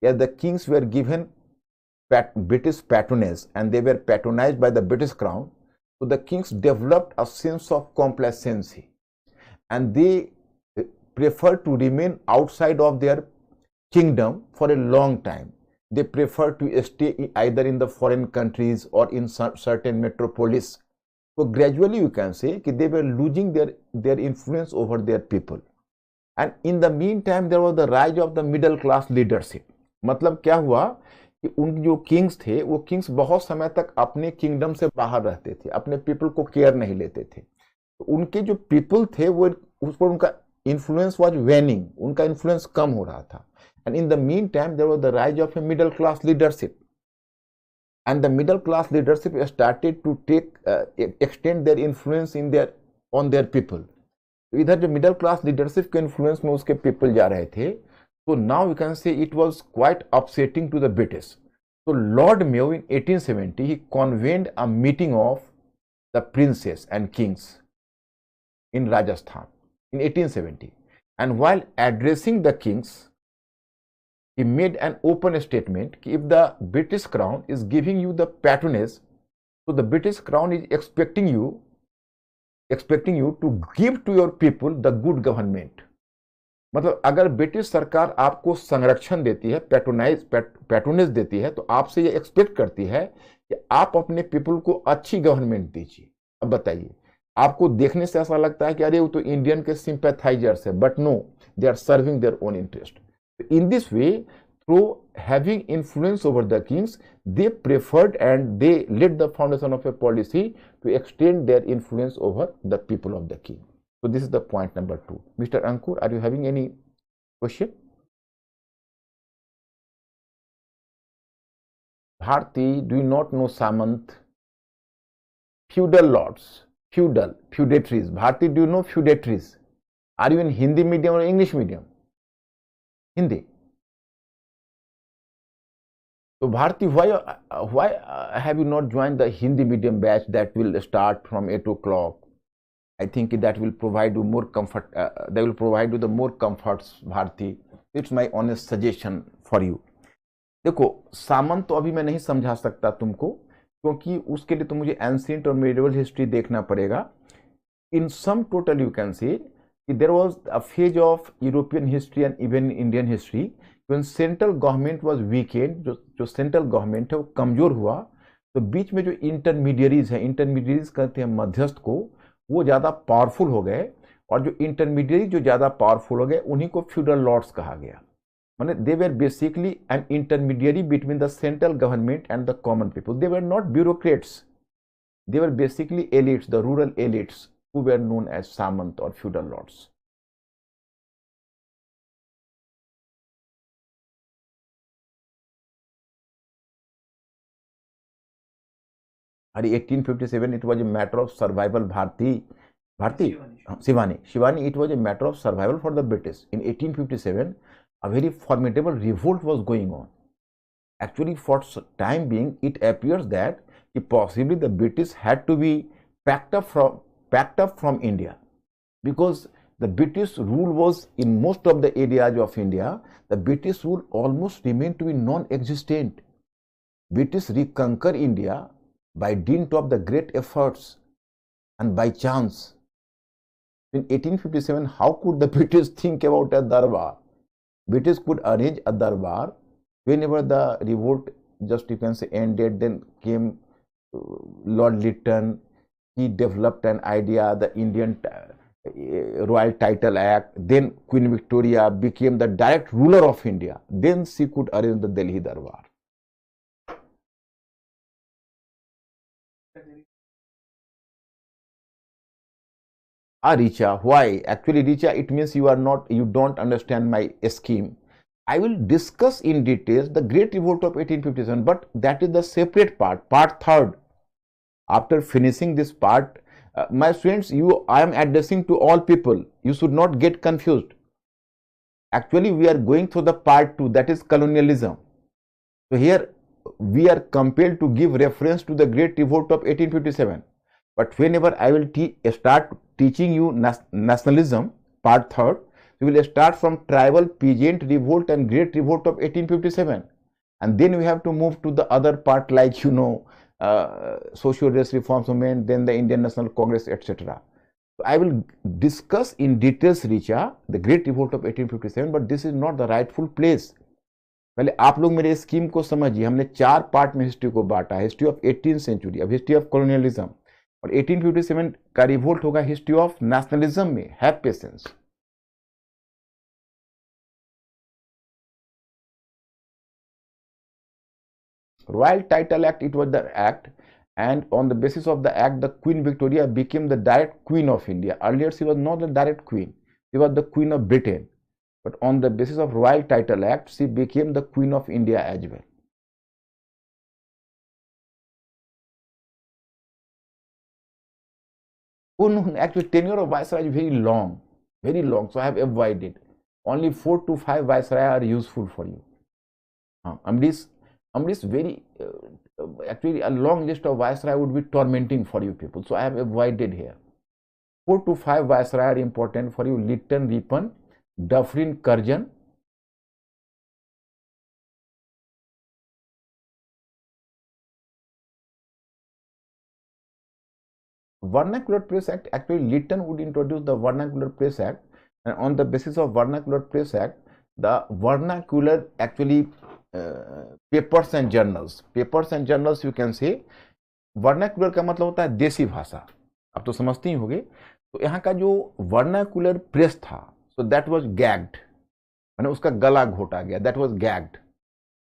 as the kings were given British patronage and they were patronized by the British crown, so the kings developed a sense of complacency, and they preferred to remain outside of their kingdom for a long time. They prefer to stay either in the foreign countries or in certain metropolis. So gradually you can say they were losing their influence over their people. And in the meantime there was the rise of the middle class leadership. मतलब क्या हुआ कि उन जो Kings थे, वो Kings बहुत समय तक अपने किंगडम से बाहर रहते थे, अपने पीपल को केयर नहीं लेते थे। तो उनके जो पीपल थे वो उस पर उनका इन्फ्लुएंस वाज वेनिंग, उनका इन्फ्लुएंस कम हो रहा था। And in the meantime there was the rise of a middle class leadership, and the middle class leadership started to extend their influence on their people. तो इधर जो मिडिल क्लास लीडरशिप के influence में उसके people जा रहे थे, so now we can say it was quite upsetting to the British. So Lord Mayo in 1870 he convened a meeting of the princes and kings in Rajasthan in 1870, and while addressing the kings he made an open statement that if the British crown is giving you the patronage, so the British crown is expecting you expecting you to give to your people the good government. मतलब अगर British सरकार आपको संरक्षण देती है, patronage देती है, तो आपसे ये एक्सपेक्ट करती है कि आप अपने पीपल को अच्छी गवर्नमेंट दीजिए। अब बताइए, आपको देखने से ऐसा लगता है कि अरे वो तो इंडियन के सिंपैथाइजर्स है, but no, they are serving their own interest. In this way, through having influence over the kings, they preferred and they laid the foundation of a policy to extend their influence over the people of the king. So this is the point number 2. Mr. Ankur, are you having any question? Bharti, do you not know Samant? Feudal lords, feudatories. Bharti, do you know feudatories? Are you in Hindi medium or English medium? Hindi. So Bharti, why have you not joined the Hindi medium batch that will start from 8 o'clock? I think that will provide you more comfort. They will provide you the more comforts, Bharti. It's my honest suggestion for you. देखो, सामंत तो अभी मैं नहीं समझा सकता तुमको, क्योंकि उसके लिए तो मुझे एंशिएंट और मेडिवल हिस्ट्री देखना पड़ेगा। In sum total you can say there was a phase of European history and even Indian history when central government was weakened, जो सेंट्रल गवर्नमेंट है वो कमजोर हुआ, तो बीच में जो इंटरमीडियरीज है, इंटरमीडियरीज कहते हैं मध्यस्थ को, वो ज्यादा पावरफुल हो गए, और जो इंटरमीडियरी जो ज्यादा पावरफुल हो गए उन्हीं को फ्यूडल लॉर्ड्स कहा गया। माने they were basically an intermediary between the central government and the common people. They were not bureaucrats, they were basically elites, the rural elites who were known as Samant or feudal lords. And 1857, it was a matter of survival, Bharti, Shivani, it was a matter of survival for the British. In 1857, a very formidable revolt was going on. Actually, for time being, it appears that possibly the British had to be packed up from India, because the British rule was in most of the areas of India, the British rule almost remained to be non-existent. British reconquer India by dint of the great efforts and by chance. In 1857, how could the British think about a darbar? British could arrange a darbar whenever the revolt, just you can say, ended. Then came Lord Lytton. He developed an idea, the Indian Royal Title Act. Then Queen Victoria became the direct ruler of India. Then she could arrange the Delhi Darbar. Richa, why? Actually, Richa, it means you don't understand my scheme. I will discuss in details the Great Revolt of 1857, but that is the separate part, part 3rd. After finishing this part, my friends, I am addressing to all people. You should not get confused. Actually, we are going through the part 2, that is colonialism. So here we are compelled to give reference to the Great Revolt of 1857. But whenever I will start teaching you nationalism, part 3rd, we will start from tribal, peasant revolt and Great Revolt of 1857. And then we have to move to the other part, like, social dress reforms movement, then the Indian National Congress, etc. So I will discuss in details, Richa, the Great Revolt of 1857, but this is not the rightful place. पहले आप लोग मेरे scheme को समझिए। हमने 4 part में history को बांटा, हिस्ट्री ऑफ 18th सेंचुरी, अब हिस्ट्री ऑफ कॉलोनियलिज्म, और 1857 का रिवोल्ट होगा हिस्ट्री ऑफ नेशनलिज्म में। Have patience. Royal Title Act, it was the act, and on the basis of the act, the Queen Victoria became the direct Queen of India. Earlier, she was not the direct Queen, she was the Queen of Britain. But on the basis of Royal Title Act, she became the Queen of India as well. Oh no, actually tenure of Viceroy is very long, so I have avoided. Only 4 to 5 Viceroy are useful for you. This very, actually a long list of Viceroy would be tormenting for you people, so I have avoided here. 4 to 5 Viceroy are important for you: Lytton, Ripon, Dufferin, Curzon. Vernacular Press Act, actually Lytton would introduce the Vernacular Press Act, and on the basis of Vernacular Press Act, the vernacular actually papers and journals you can say, vernacular का मतलब होता है देसी भाषा, आप तो समझते ही होंगे। तो यहाँ का जो वर्नाकुलर प्रेस था, सो दैट वाज गैग्ड, मैंने उसका गला घोटा गया, that was gagged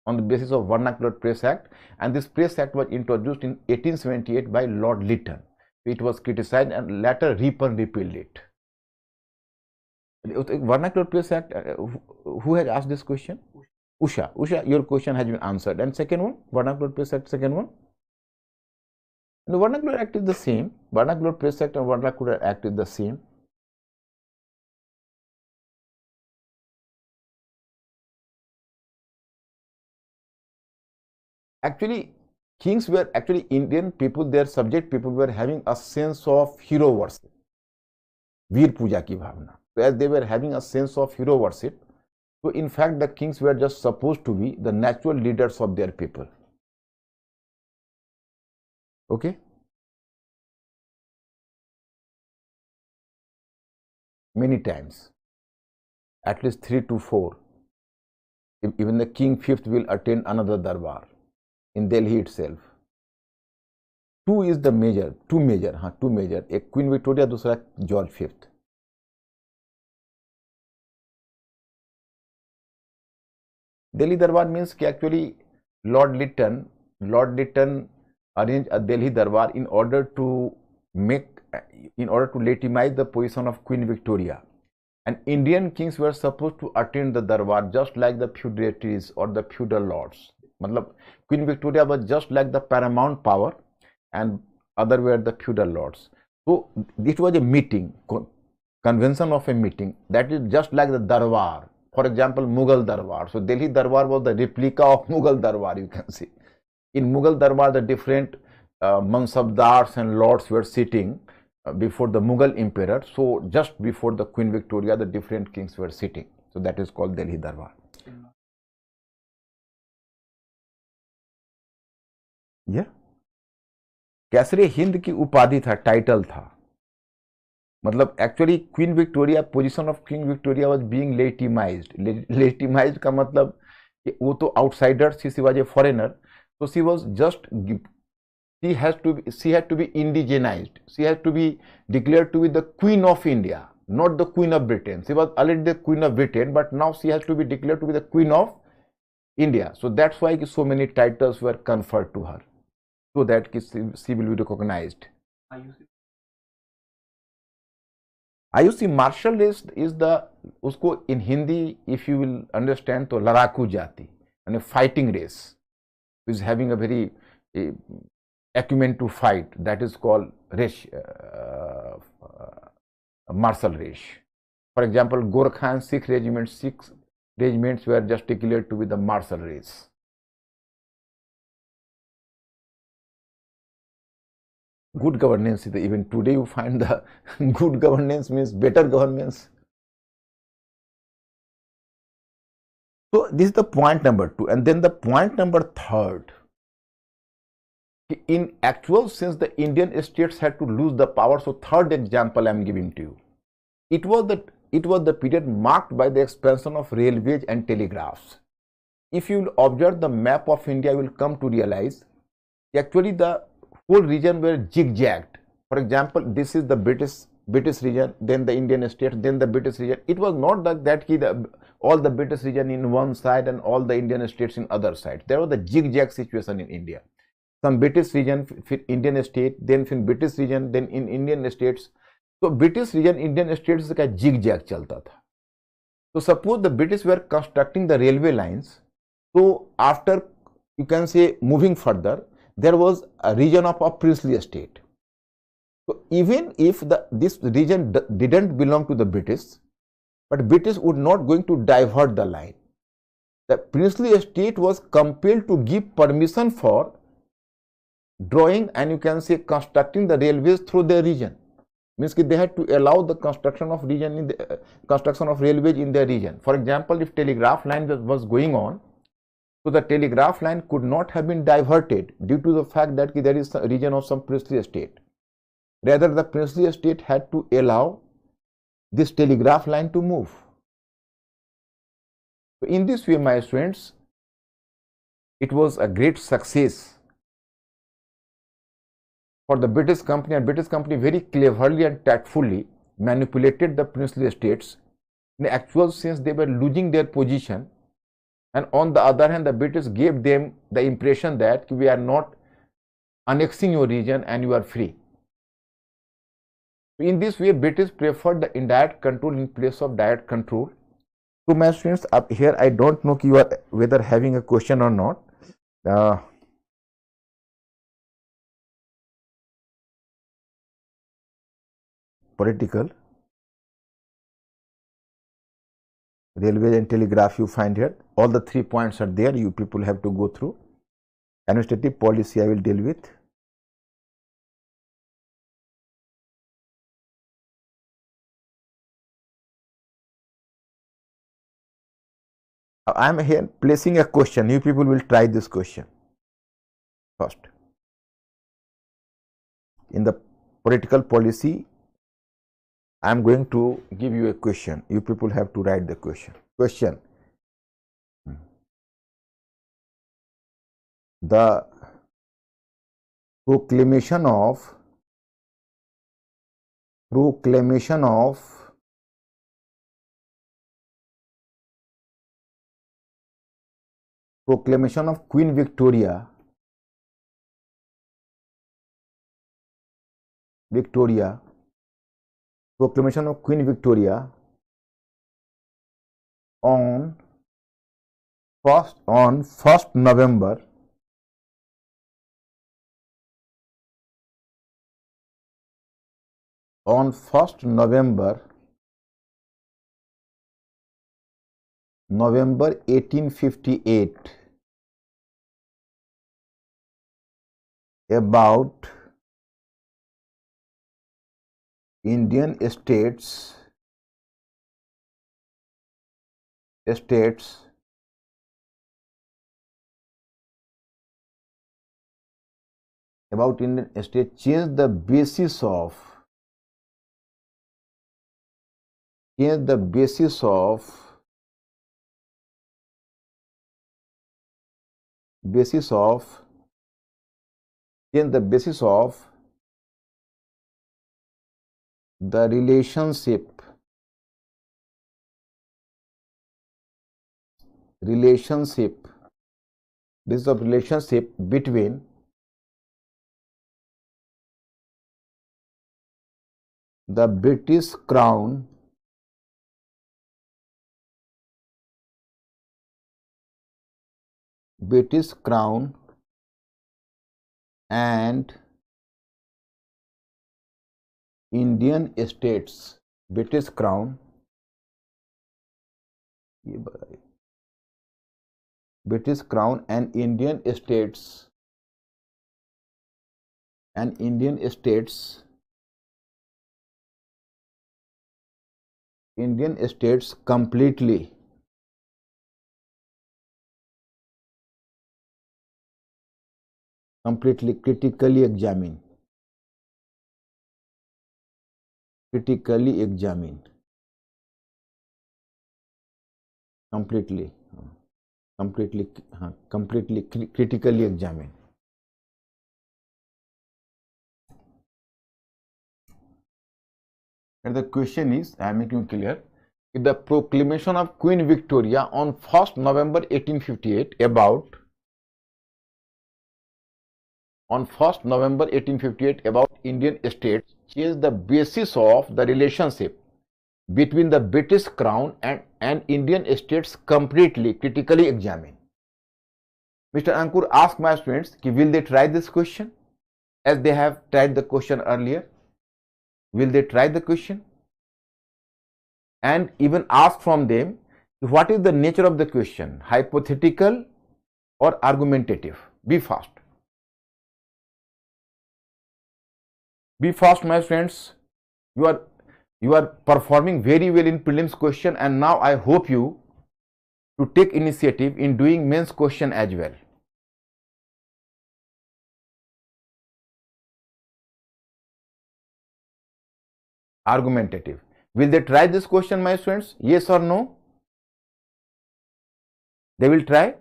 on the basis of Vernacular Press Act, and this Press Act was introduced in 1878 by Lord Lytton. It was criticized and later Ripon repealed it. Vernacular Press Act, who has asked this question? Usha, your question has been answered. And second one, Vernacular Press Act, second one. The Vernacular Act is the same. Vernacular Press Act and Vernacular Act is the same. Actually, kings were actually Indian people, their subject people were having a sense of hero worship, Veer Puja ki bhavna. So as they were having a sense of hero worship, so in fact the kings were just supposed to be the natural leaders of their people. Okay. Many times, at least 3 to 4. Even the king fifth will attend another darbar in Delhi itself. Two is the major, two major. एक Queen Victoria, दूसरा George V. Delhi Darbar means कि actually Lord Lytton arranged a Delhi Darbar in order to legitimize the position of Queen Victoria. And Indian kings were supposed to attend the Darbar just like the feudatories or the feudal lords. मतलब Queen Victoria was just like the paramount power and other were the feudal lords. So it was a meeting, convention of a meeting, that is just like the Darbar. For example, Mughal Darbar. So Delhi Darbar was the replica of Mughal Darbar, you can see. In Mughal Darbar, the different Mansabdars and lords were sitting before the Mughal emperor. So just before the Queen Victoria, the different kings were sitting. So that is called Delhi Darbar. Yeah. कैसरे हिंद की उपाधि था, title था, मतलब actually queen Victoria, position of king Victoria was being legitimised का मतलब कि वो तो outsider, she was a foreigner, so she was just, she had to be indigenized, she had to be declared to be the Queen of India, not the Queen of Britain. She was already the Queen of Britain, but now she has to be declared to be the Queen of India. So that's why so many titles were conferred to her, so that she will be recognized. IUC martial race is the, usko in Hindi if you will understand, to laraku jati, and a fighting race, is having a very acumen to fight, that is called race, martial race. For example, Gorkha and Sikh regiments, 6 regiments were just declared to be the martial race. Good governance, even today you find the good governance means better governance. So this is the point number 2, and then the point number 3. In actual sense, the Indian states had to lose the power. So third example I am giving to you. It was the period marked by the expansion of railways and telegraphs. If you will observe the map of India, you will come to realize actually the whole region were zigzagged. For example, this is the British region, then the Indian states, then the British region. It was not that all the British region in one side and all the Indian states in other side. There was the zigzag situation in India. Some British region, Indian state, then in British region, then in Indian states. So British region, Indian states का zigzag चलता था. So suppose the British were constructing the railway lines. So after, you can say, moving further, there was a region of a princely state. So even if this region didn't belong to the British, but British would not going to divert the line. The princely state was compelled to give permission for drawing and, you can say, constructing the railways through their region. Means they had to allow the construction of railways in their region. For example, if telegraph line was going on, so the telegraph line could not have been diverted due to the fact that there is a region of some princely state. Rather, the princely state had to allow this telegraph line to move. So in this way, my students, it was a great success for the British company, and British company very cleverly and tactfully manipulated the princely states. In the actual sense, they were losing their position, and on the other hand, the British gave them the impression that we are not annexing your region and you are free. In this way, British preferred the indirect control in place of direct control. So my students, up here I don't know you are whether having a question or not. Political, railway and telegraph you find here. All the 3 points are there. You people have to go through. Administrative policy I will deal with. I am here placing a question. You people will try this question first. In the political policy, I am going to give you a question. You people have to write the question. Question. The proclamation of Queen Victoria on 1st November 1858 about Indian states change the basis of the relationship between the British Crown and Indian states. British Crown and Indian states completely critically examined critically examined. And the question is, I am making clear, the proclamation of Queen Victoria on 1st November 1858 about Indian states changed the basis of the relationship between the British Crown and Indian states completely critically examined. Mr. Ankur asked my students, will they try this question as they have tried the question earlier? Will they try the question? And even ask from them, what is the nature of the question, hypothetical or argumentative? Be fast. Be fast, my friends. You are performing very well in prelims question, and now I hope you to take initiative in doing mains question as well. Argumentative. Will they try this question, my students? Yes or no? They will try.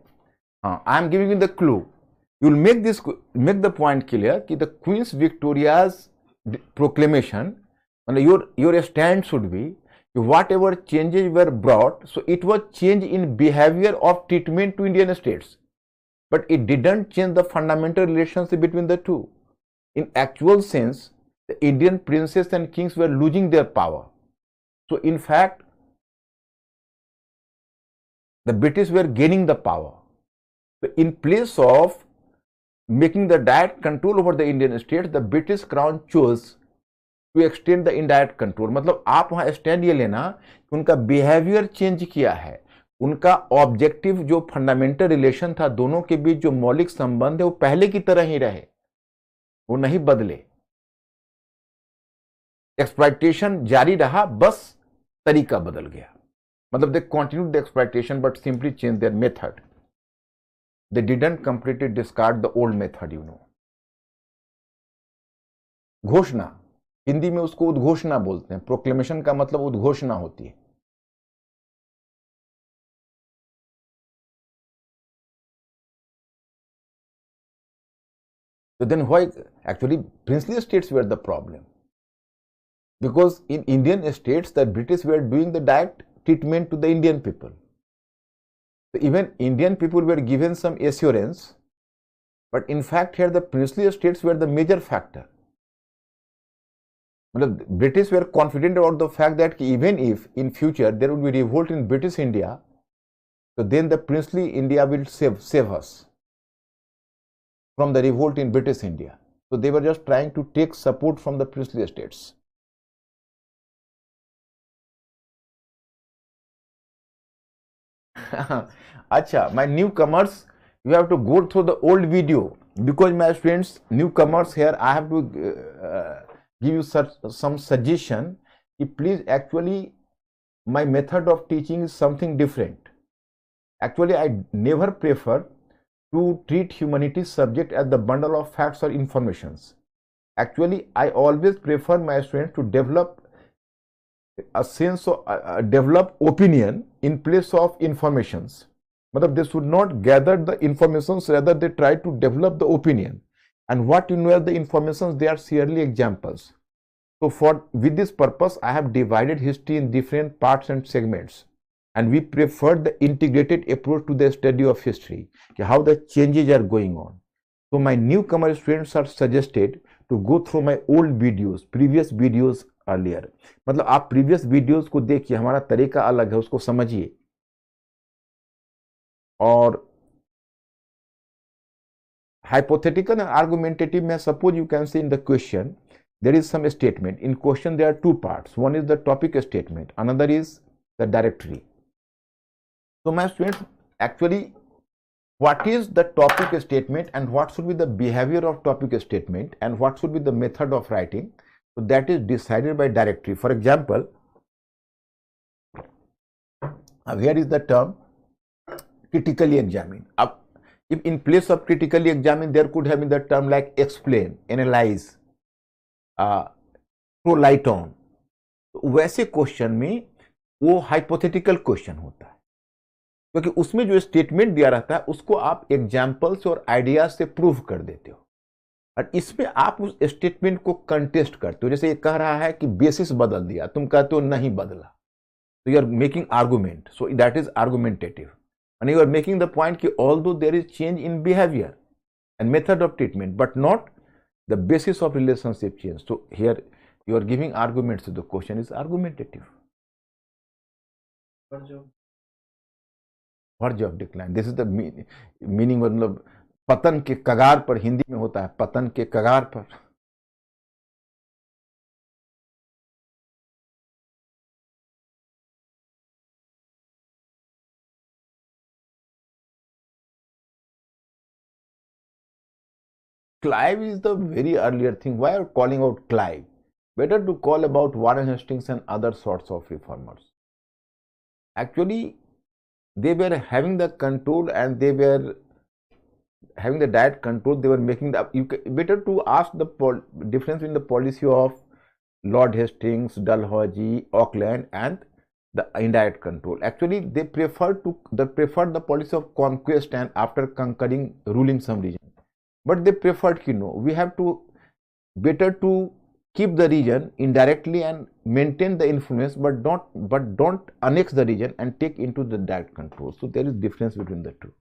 I am giving you the clue. You will make the point clear that the Queen Victoria's proclamation, your stand should be whatever changes were brought, so it was change in behavior of treatment to Indian states, but it didn't change the fundamental relationship between the two. In actual sense, the Indian princes and kings were losing their power. So in fact, the British were gaining the power. So in place of making the direct control over the Indian states, the British crown chose to extend the indirect control. मतलब आप वहाँ stand ये लेना कि उनका behaviour change किया है, उनका ऑब्जेक्टिव जो फंडामेंटल रिलेशन था दोनों के बीच, जो मौलिक संबंध है वो पहले की तरह ही रहे, वो नहीं बदले. एक्सप्लॉइटेशन जारी रहा, बस तरीका बदल गया. मतलब they continued the exploitation but simply changed their method. They didn't completely discard the old method, you know. घोषणा, हिंदी में उसको उद्घोषणा बोलते हैं. प्रोक्लेमेशन का मतलब उद्घोषणा होती है. So then why actually princely states were the problem? Because in Indian states the British were doing the direct treatment to the Indian people. So even Indian people were given some assurance, but in fact here the princely states were the major factor. The British were confident about the fact that even if in future there would be revolt in British India, so then the princely India will save us from the revolt in British India. So they were just trying to take support from the princely states. Acha, my newcomers, you have to go through the old video, because my students, newcomers here, I have to give you some suggestion. Please, actually, my method of teaching is something different. Actually, I never prefer to treat humanities subject as the bundle of facts or informations. Actually, I always prefer my students to develop a sense of develop opinion in place of informations. But they should not gather the informations, rather they try to develop the opinion. And what you know as the informations, they are sheerly examples. So with this purpose, I have divided history in different parts and segments. And we prefer the integrated approach to the study of history, how the changes are going on. So my newcomer students are suggested to go through my old videos, previous videos earlier. मतलब आप previous videos को देखिए, हमारा तरीका अलग है, उसको समझिए. और hypothetical and argumentative में, suppose you can say in the question there is some statement. In question there are two parts. One is the topic statement, another is the directory. So my students, actually what is the topic statement and what should be the behavior of topic statement and what should be the method of writing, so that is decided by directory. For example, here is the term critically examine. If in place of critically examine there could have been the term like explain, analyze, throw light on. वैसे question में वो hypothetical question होता है, क्योंकि उसमें जो statement दिया रहता है उसको आप एग्जाम्पल्स और आइडियाज से प्रूव कर देते हो, और इसमें आप उस स्टेटमेंट को कंटेस्ट करते हो. जैसे ये कह रहा है कि बेसिस बदल दिया, तुम कहते हो नहीं बदला, तो you are making argument. So that is argumentative. And you are making the point that although there is change in behavior and method of treatment, but not the basis of relationship change. So here you are giving arguments, so the question is argumentative. Verge of decline. This is the meaning. मतलब पतन के कगार पर, हिंदी में होता है पतन के कगार पर. Clive is the very earlier thing. Why are you calling out Clive? Better to call about Warren Hastings and other sorts of reformers. Actually, they were having the control and they were having the direct control. They were making the. Better to ask the difference in the policy of Lord Hastings, Dalhousie, Auckland, and the indirect control. Actually, they preferred the policy of conquest and after conquering, ruling some region. But they preferred, we have to better to keep the region indirectly and maintain the influence, but don't annex the region and take into the direct control. So there is difference between the two.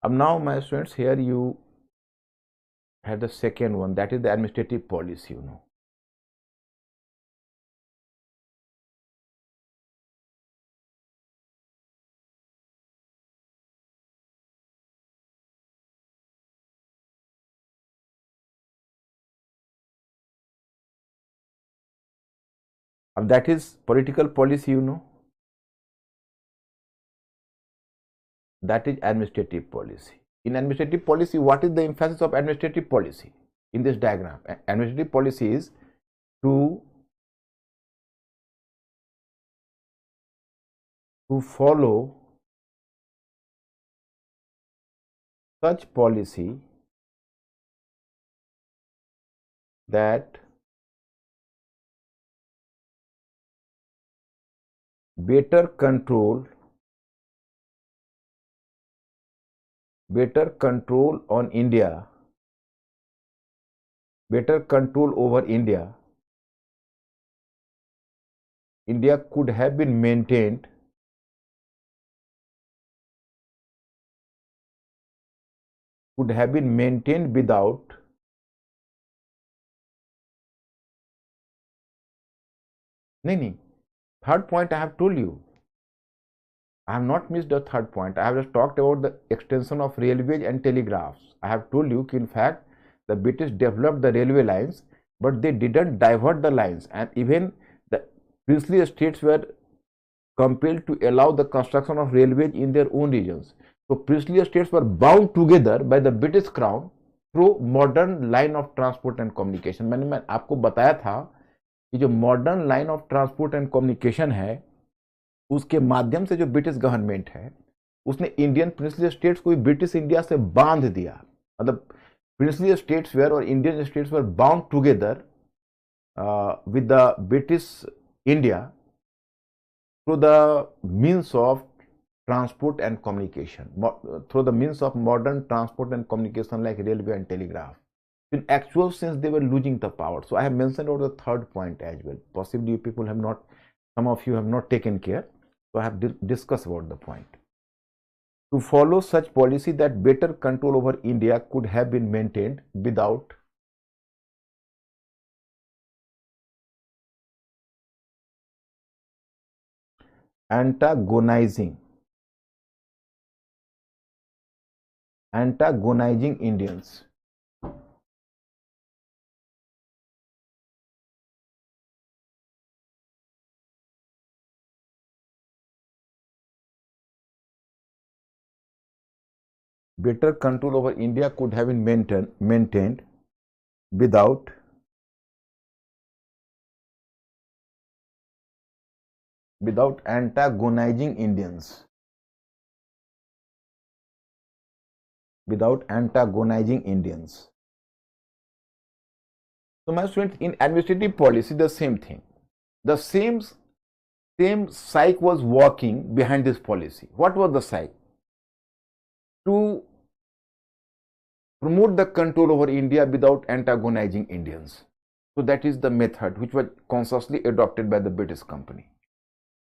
Now, my students, here you have the second one, that is the administrative policy. That is political policy. That is administrative policy. In administrative policy, what is the emphasis of administrative policy in this diagram? Administrative policy is to follow such policy that better control on India, better control over India could have been maintained without third point I have told you. I have not missed the third point. I have just talked about the extension of railways and telegraphs. I have told you in fact the British developed the railway lines, but they didn't divert the lines, and even the princely states were compelled to allow the construction of railways in their own regions. So princely states were bound together by the British crown through modern line of transport and communication. मैंने आपको बताया था कि जो modern line of transport and communication है, उसके माध्यम से जो ब्रिटिश गवर्नमेंट है उसने इंडियन प्रिंसली स्टेट्स को भी ब्रिटिश इंडिया से बांध दिया. मतलब प्रिंसली स्टेट्स वेयर और Indian states were bound together with the British India through the means of transport and communication, through the means of modern transport and communication like railway and telegraph. In actual sense, they were losing the power. So I have mentioned over the third point as well. Possibly you people have not, some of you have not taken care. So I have discussed about the point. To follow such policy that better control over India could have been maintained without antagonizing Indians. Better control over India could have been maintained without antagonizing Indians. So my students, in administrative policy, the same thing. The same psyche was working behind this policy. What was the psyche? To promote the control over India without antagonizing Indians. So that is the method which was consciously adopted by the British company.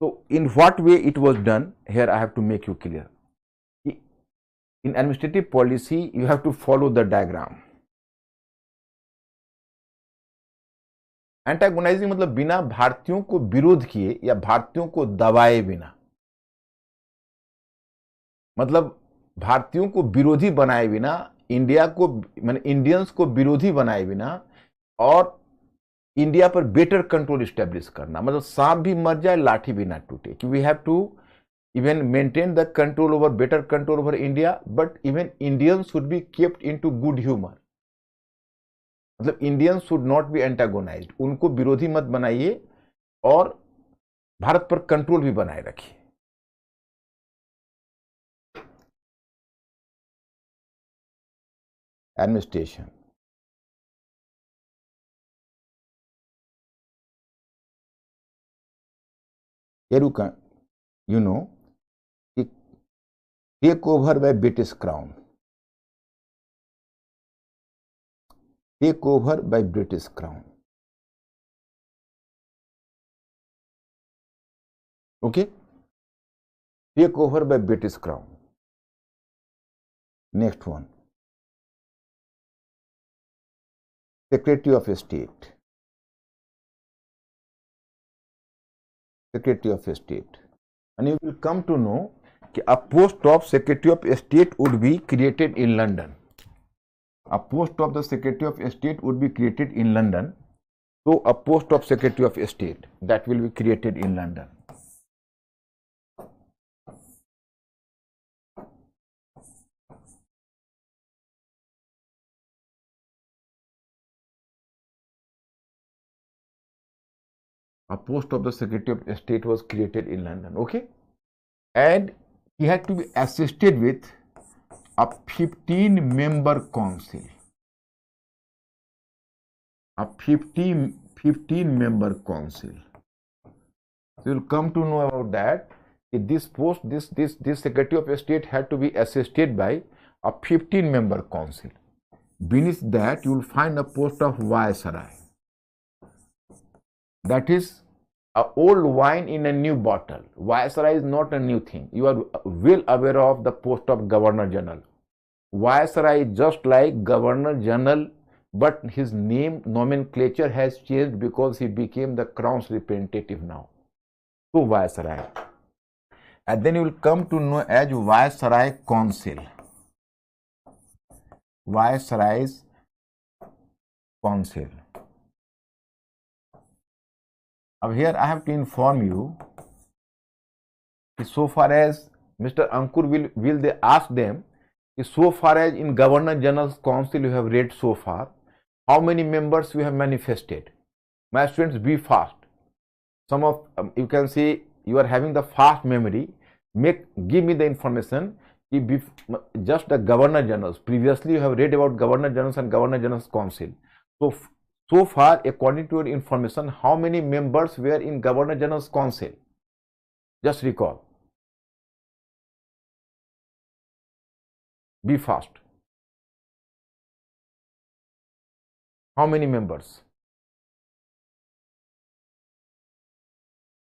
So in what way it was done, here I have to make you clear. In administrative policy, you have to follow the diagram. Antagonising मतलब बिना भारतीयों को विरोध किए या भारतीयों को दबाए बिना, मतलब भारतीयों को विरोधी बनाए बिना, इंडिया को माने इंडियंस को विरोधी बनाए बिना और इंडिया पर बेटर कंट्रोल स्टैब्लिश करना. मतलब सांप भी मर जाए लाठी भी ना टूटे. कि we have to even maintain the control over, better control over India, but even Indians should be kept into good humor. मतलब Indians should not be antagonized. उनको विरोधी मत बनाइए और भारत पर कंट्रोल भी बनाए रखिए. administration. Here you know, take over by British Crown. Take over by British Crown. Okay? Take over by British Crown. Next one. Secretary of State. Secretary of State. And you will come to know that a post of Secretary of State would be created in London. A post of the Secretary of State would be created in London. So a post of Secretary of State that will be created in London. A post of the Secretary of State was created in London. Okay, and he had to be assisted with a 15-member council. A 15-member council. So you'll come to know about that. This post, this Secretary of State had to be assisted by a 15-member council. Beneath that, you will find a post of Viceroy. That is an old wine in a new bottle. Viceroy is not a new thing. You are well aware of the post of Governor General. Viceroy is just like Governor General, but his name nomenclature has changed because he became the Crown's representative now. So Viceroy. And then you will come to know as Viceroy Council. Viceroy's Council. Now here I have to inform you, so far as Mr. Ankur will they ask them, so far as in Governor General's Council you have read so far, how many members we have manifested? My students, be fast. Some of you can say you are having the fast memory. Give me the information. Just the Governor Generals. Previously you have read about Governor Generals and Governor General's Council. So far, according to your information, how many members were in Governor General's Council? Just recall. Be fast. How many members?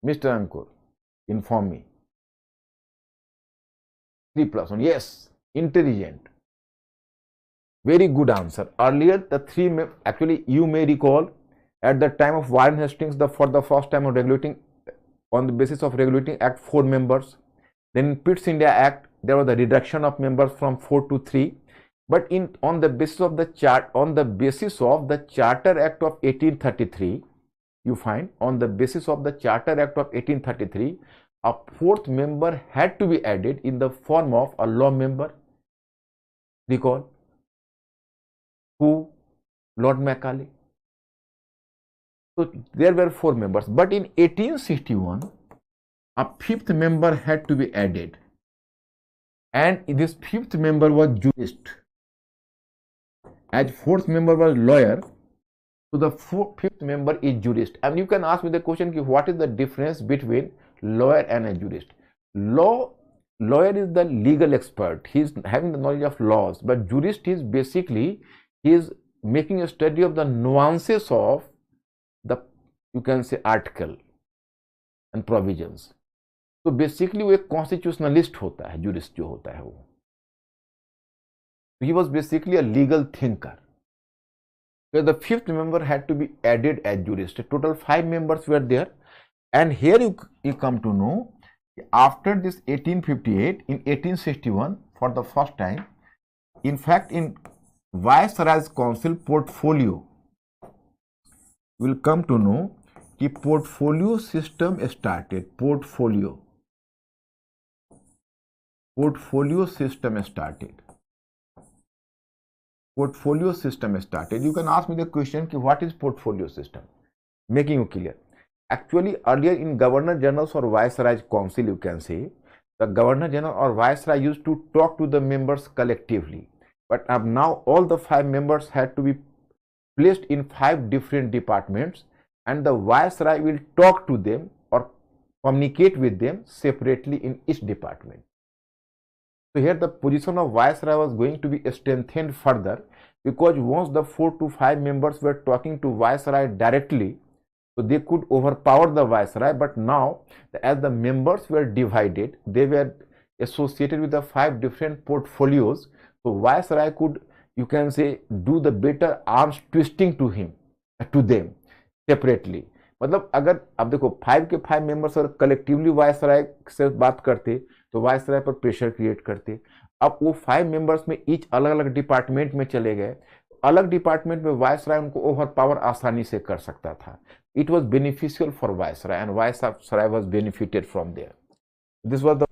Mr. Ankur, inform me. 3 plus 1. Yes, intelligent. Very good answer. Earlier, the 3, actually you may recall at the time of Warren Hastings, for the first time of regulating, on the basis of Regulating Act, 4 members. Then in Pitt's India Act, there was the reduction of members from 4 to 3. But on the basis of the Charter Act of 1833, you find on the basis of the Charter Act of 1833, a 4th member had to be added in the form of a law member. Recall. Who? Lord Macaulay. So there were 4 members, but in 1861 a 5th member had to be added, and this 5th member was jurist. As 4th member was lawyer, so the 5th member is jurist. And you can ask me the question, what is the difference between lawyer and a jurist? Lawyer is the legal expert. He is having the knowledge of laws, but jurist is basically he is making a study of the nuances of the, you can say, article and provisions. So basically वो एक constitutionalist होता है, jurist जो होता है वो. He was basically a legal thinker. So the 5th member had to be added as jurist. Total 5 members were there, and here you come to know after this 1858, in 1861 for the first time, in fact in Viceroy's Council portfolio, will come to know कि portfolio system started. Portfolio system started. Portfolio system started. You can ask me the question, what is portfolio system? Making you clear. Actually, earlier in Governor General's or Viceroy's Council, you can say, the Governor General or Viceroy used to talk to the members collectively. but now all the 5 members had to be placed in 5 different departments, and the viceroy will talk to them or communicate with them separately in each department. So here the position of viceroy was going to be strengthened further, because once the 4 to 5 members were talking to viceroy directly, so they could overpower the viceroy. But now, as the members were divided, they were associated with the 5 different portfolios. So viceroy could, you can say, do the better arms twisting to him, to them separately. मतलब अगर अब देखो 5 के 5 members अगर collectively viceroy से बात करते तो वायसराय पर प्रेशर क्रिएट करते। अब वो 5 मेंबर्स में ईच अलग अलग डिपार्टमेंट में चले गए, अलग डिपार्टमेंट में वायसराय उनको ओवर पावर आसानी से कर सकता था। It was beneficial for Viceroy, and Viceroy was benefited from there. This was the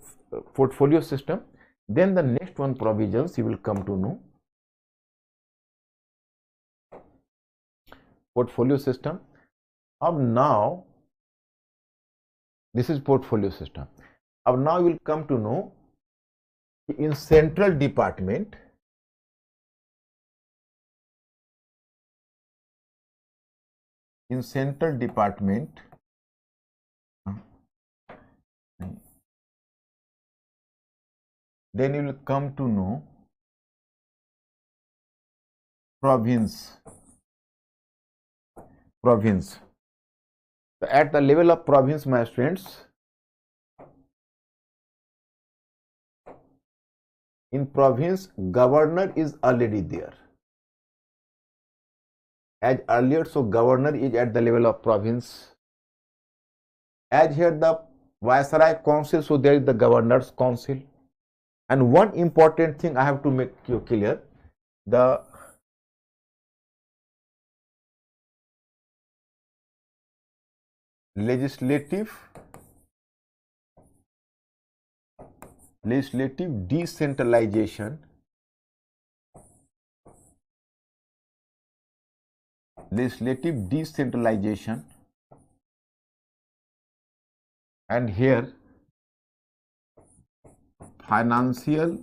portfolio system. Then the next one provisions you will come to know. Portfolio system. Now this is portfolio system. Now you will come to know in central department, then you will come to know province. So at the level of province, my students, in province, governor is already there. As earlier, so governor is at the level of province. As here the Viceroy council, so there is the governor's council. And one important thing I have to make you clear, the legislative decentralization and here financial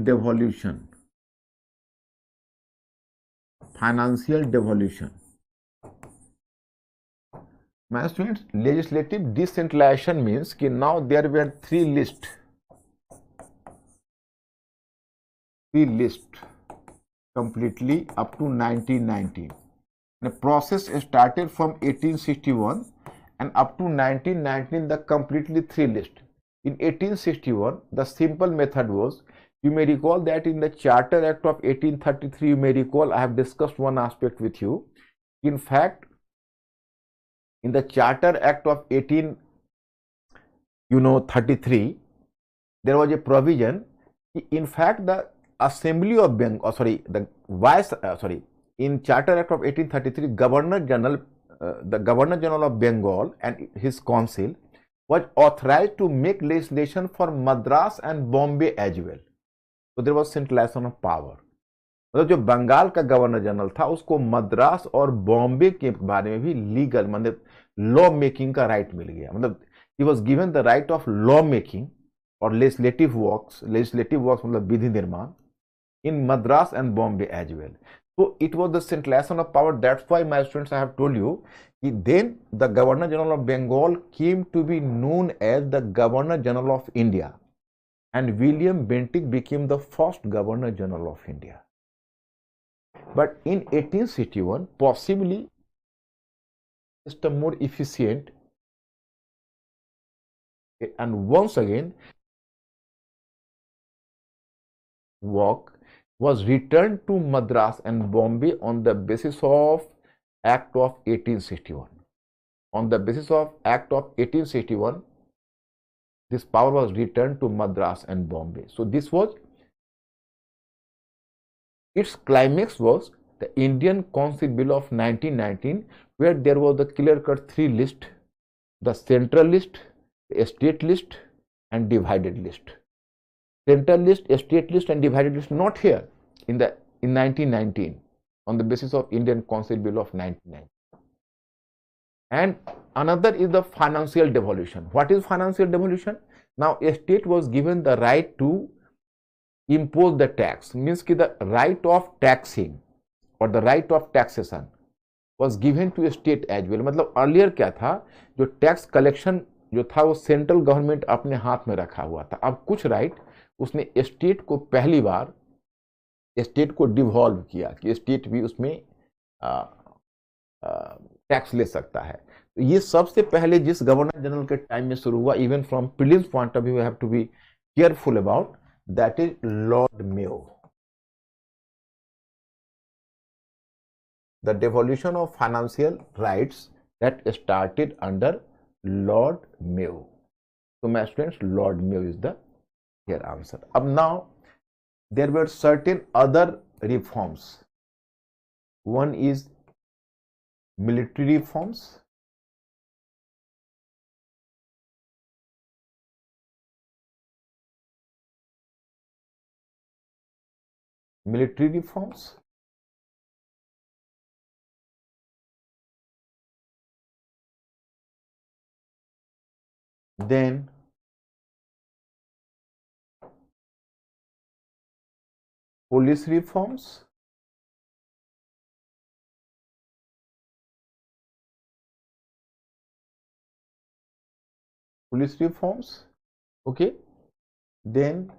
devolution. My students, legislative decentralization means कि now there were 3 lists. Completely up to 1919. The process started from 1861 and up to 1919 the completely 3 list. In 1861 the simple method was, you may recall that in the Charter Act of 1833, you may recall I have discussed one aspect with you. In fact, in the Charter Act of 1833, there was a provision. In fact, the Assembly of Bengal, in Charter Act of 1833, Governor General, the Governor General of Bengal and his council was authorized to make legislation for Madras and Bombay as well. So there was centralization of power. मतलब जो बंगाल का governor general था उसको मद्रास और बॉम्बे के बारे में भी लीगल मतलब लॉ मेकिंग का राइट मिल गया। मतलब he was given the right of law making और लेजिस्लेटिव वर्क्स मतलब विधि निर्माण in Madras and Bombay as well. So it was the centralization of power. That's why, my students, I have told you, then the Governor General of Bengal came to be known as the Governor General of India, and William Bentinck became the first Governor General of India. But in 1861, possibly just a more efficient, and once again work was returned to Madras and Bombay on the basis of Act of 1861. On the basis of Act of 1861, this power was returned to Madras and Bombay. So this was, its climax was the Indian Council Bill of 1919, where there was the clear-cut 3 list: the central list, the state list, and divided list. Central list, state list, and divided list not here in 1919 on the basis of Indian Council Bill of 1919. And another is the financial devolution. What is financial devolution? Now a state was given the right to impose the tax, means कि the right of taxing or the right of taxation was given to a state as well. मतलब earlier क्या था, जो tax collection जो था वो central government अपने हाथ में रखा हुआ था. अब कुछ राइट उसने स्टेट को पहली बार स्टेट को डिवॉल्व किया कि स्टेट भी उसमें टैक्स ले सकता है. तो ये सबसे पहले जिस गवर्नर जनरल के टाइम में शुरू हुआ, even from prelims point of view have to be careful about, that is Lord Mayo. The devolution of financial rights that started under Lord Mayo. So my students, Lord Mayo is the here answer. Up now, there were certain other reforms. One is military reforms. Military reforms. Then police reforms. Police reforms. Okay. Then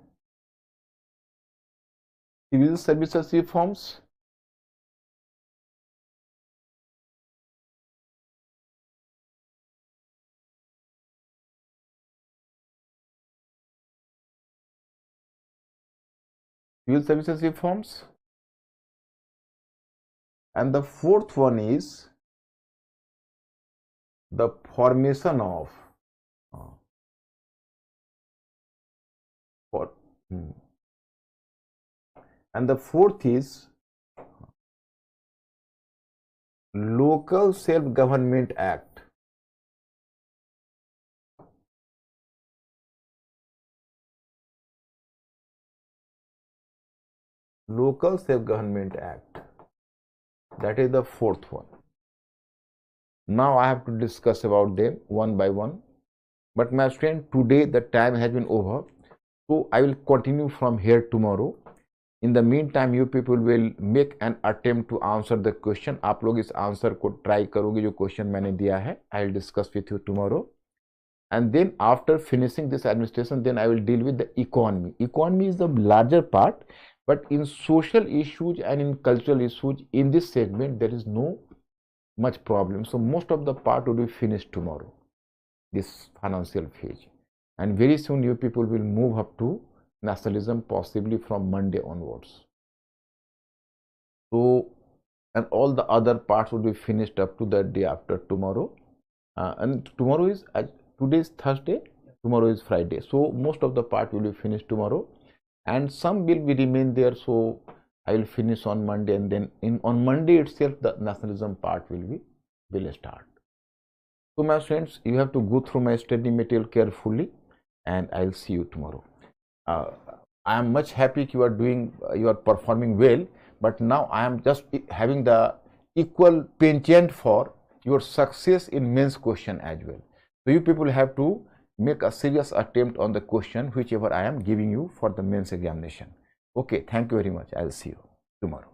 civil services reforms. Civil services reforms. And the fourth one is the formation of and the fourth is Local Self-Government Act. Local Self-Government Act. That is the fourth one. Now I have to discuss about them one by one. But my friend, today the time has been over. So I will continue from here tomorrow. In the meantime, you people will make an attempt to answer the question. आप लोग इस answer को try करोगे जो question मैंने दिया है. I will discuss with you tomorrow. And then after finishing this administration, then I will deal with the economy. Economy is the larger part, but in social issues and in cultural issues, in this segment, there is no much problem. So most of the part will be finished tomorrow, this financial phase. And very soon you people will move up to nationalism, possibly from Monday onwards. So, and all the other parts will be finished up to the day after tomorrow. And tomorrow is, today is Thursday, tomorrow is Friday. So most of the part will be finished tomorrow. And some will be remain there. So I will finish on Monday, and then on Monday itself the nationalism part will start. So my friends, you have to go through my study material carefully, and I will see you tomorrow. I am much happy you are performing well, but now I am just having the equal penchant for your success in mains question as well. So you people have to make a serious attempt on the question whichever I am giving you for the mains examination. Okay, thank you very much. I will see you tomorrow.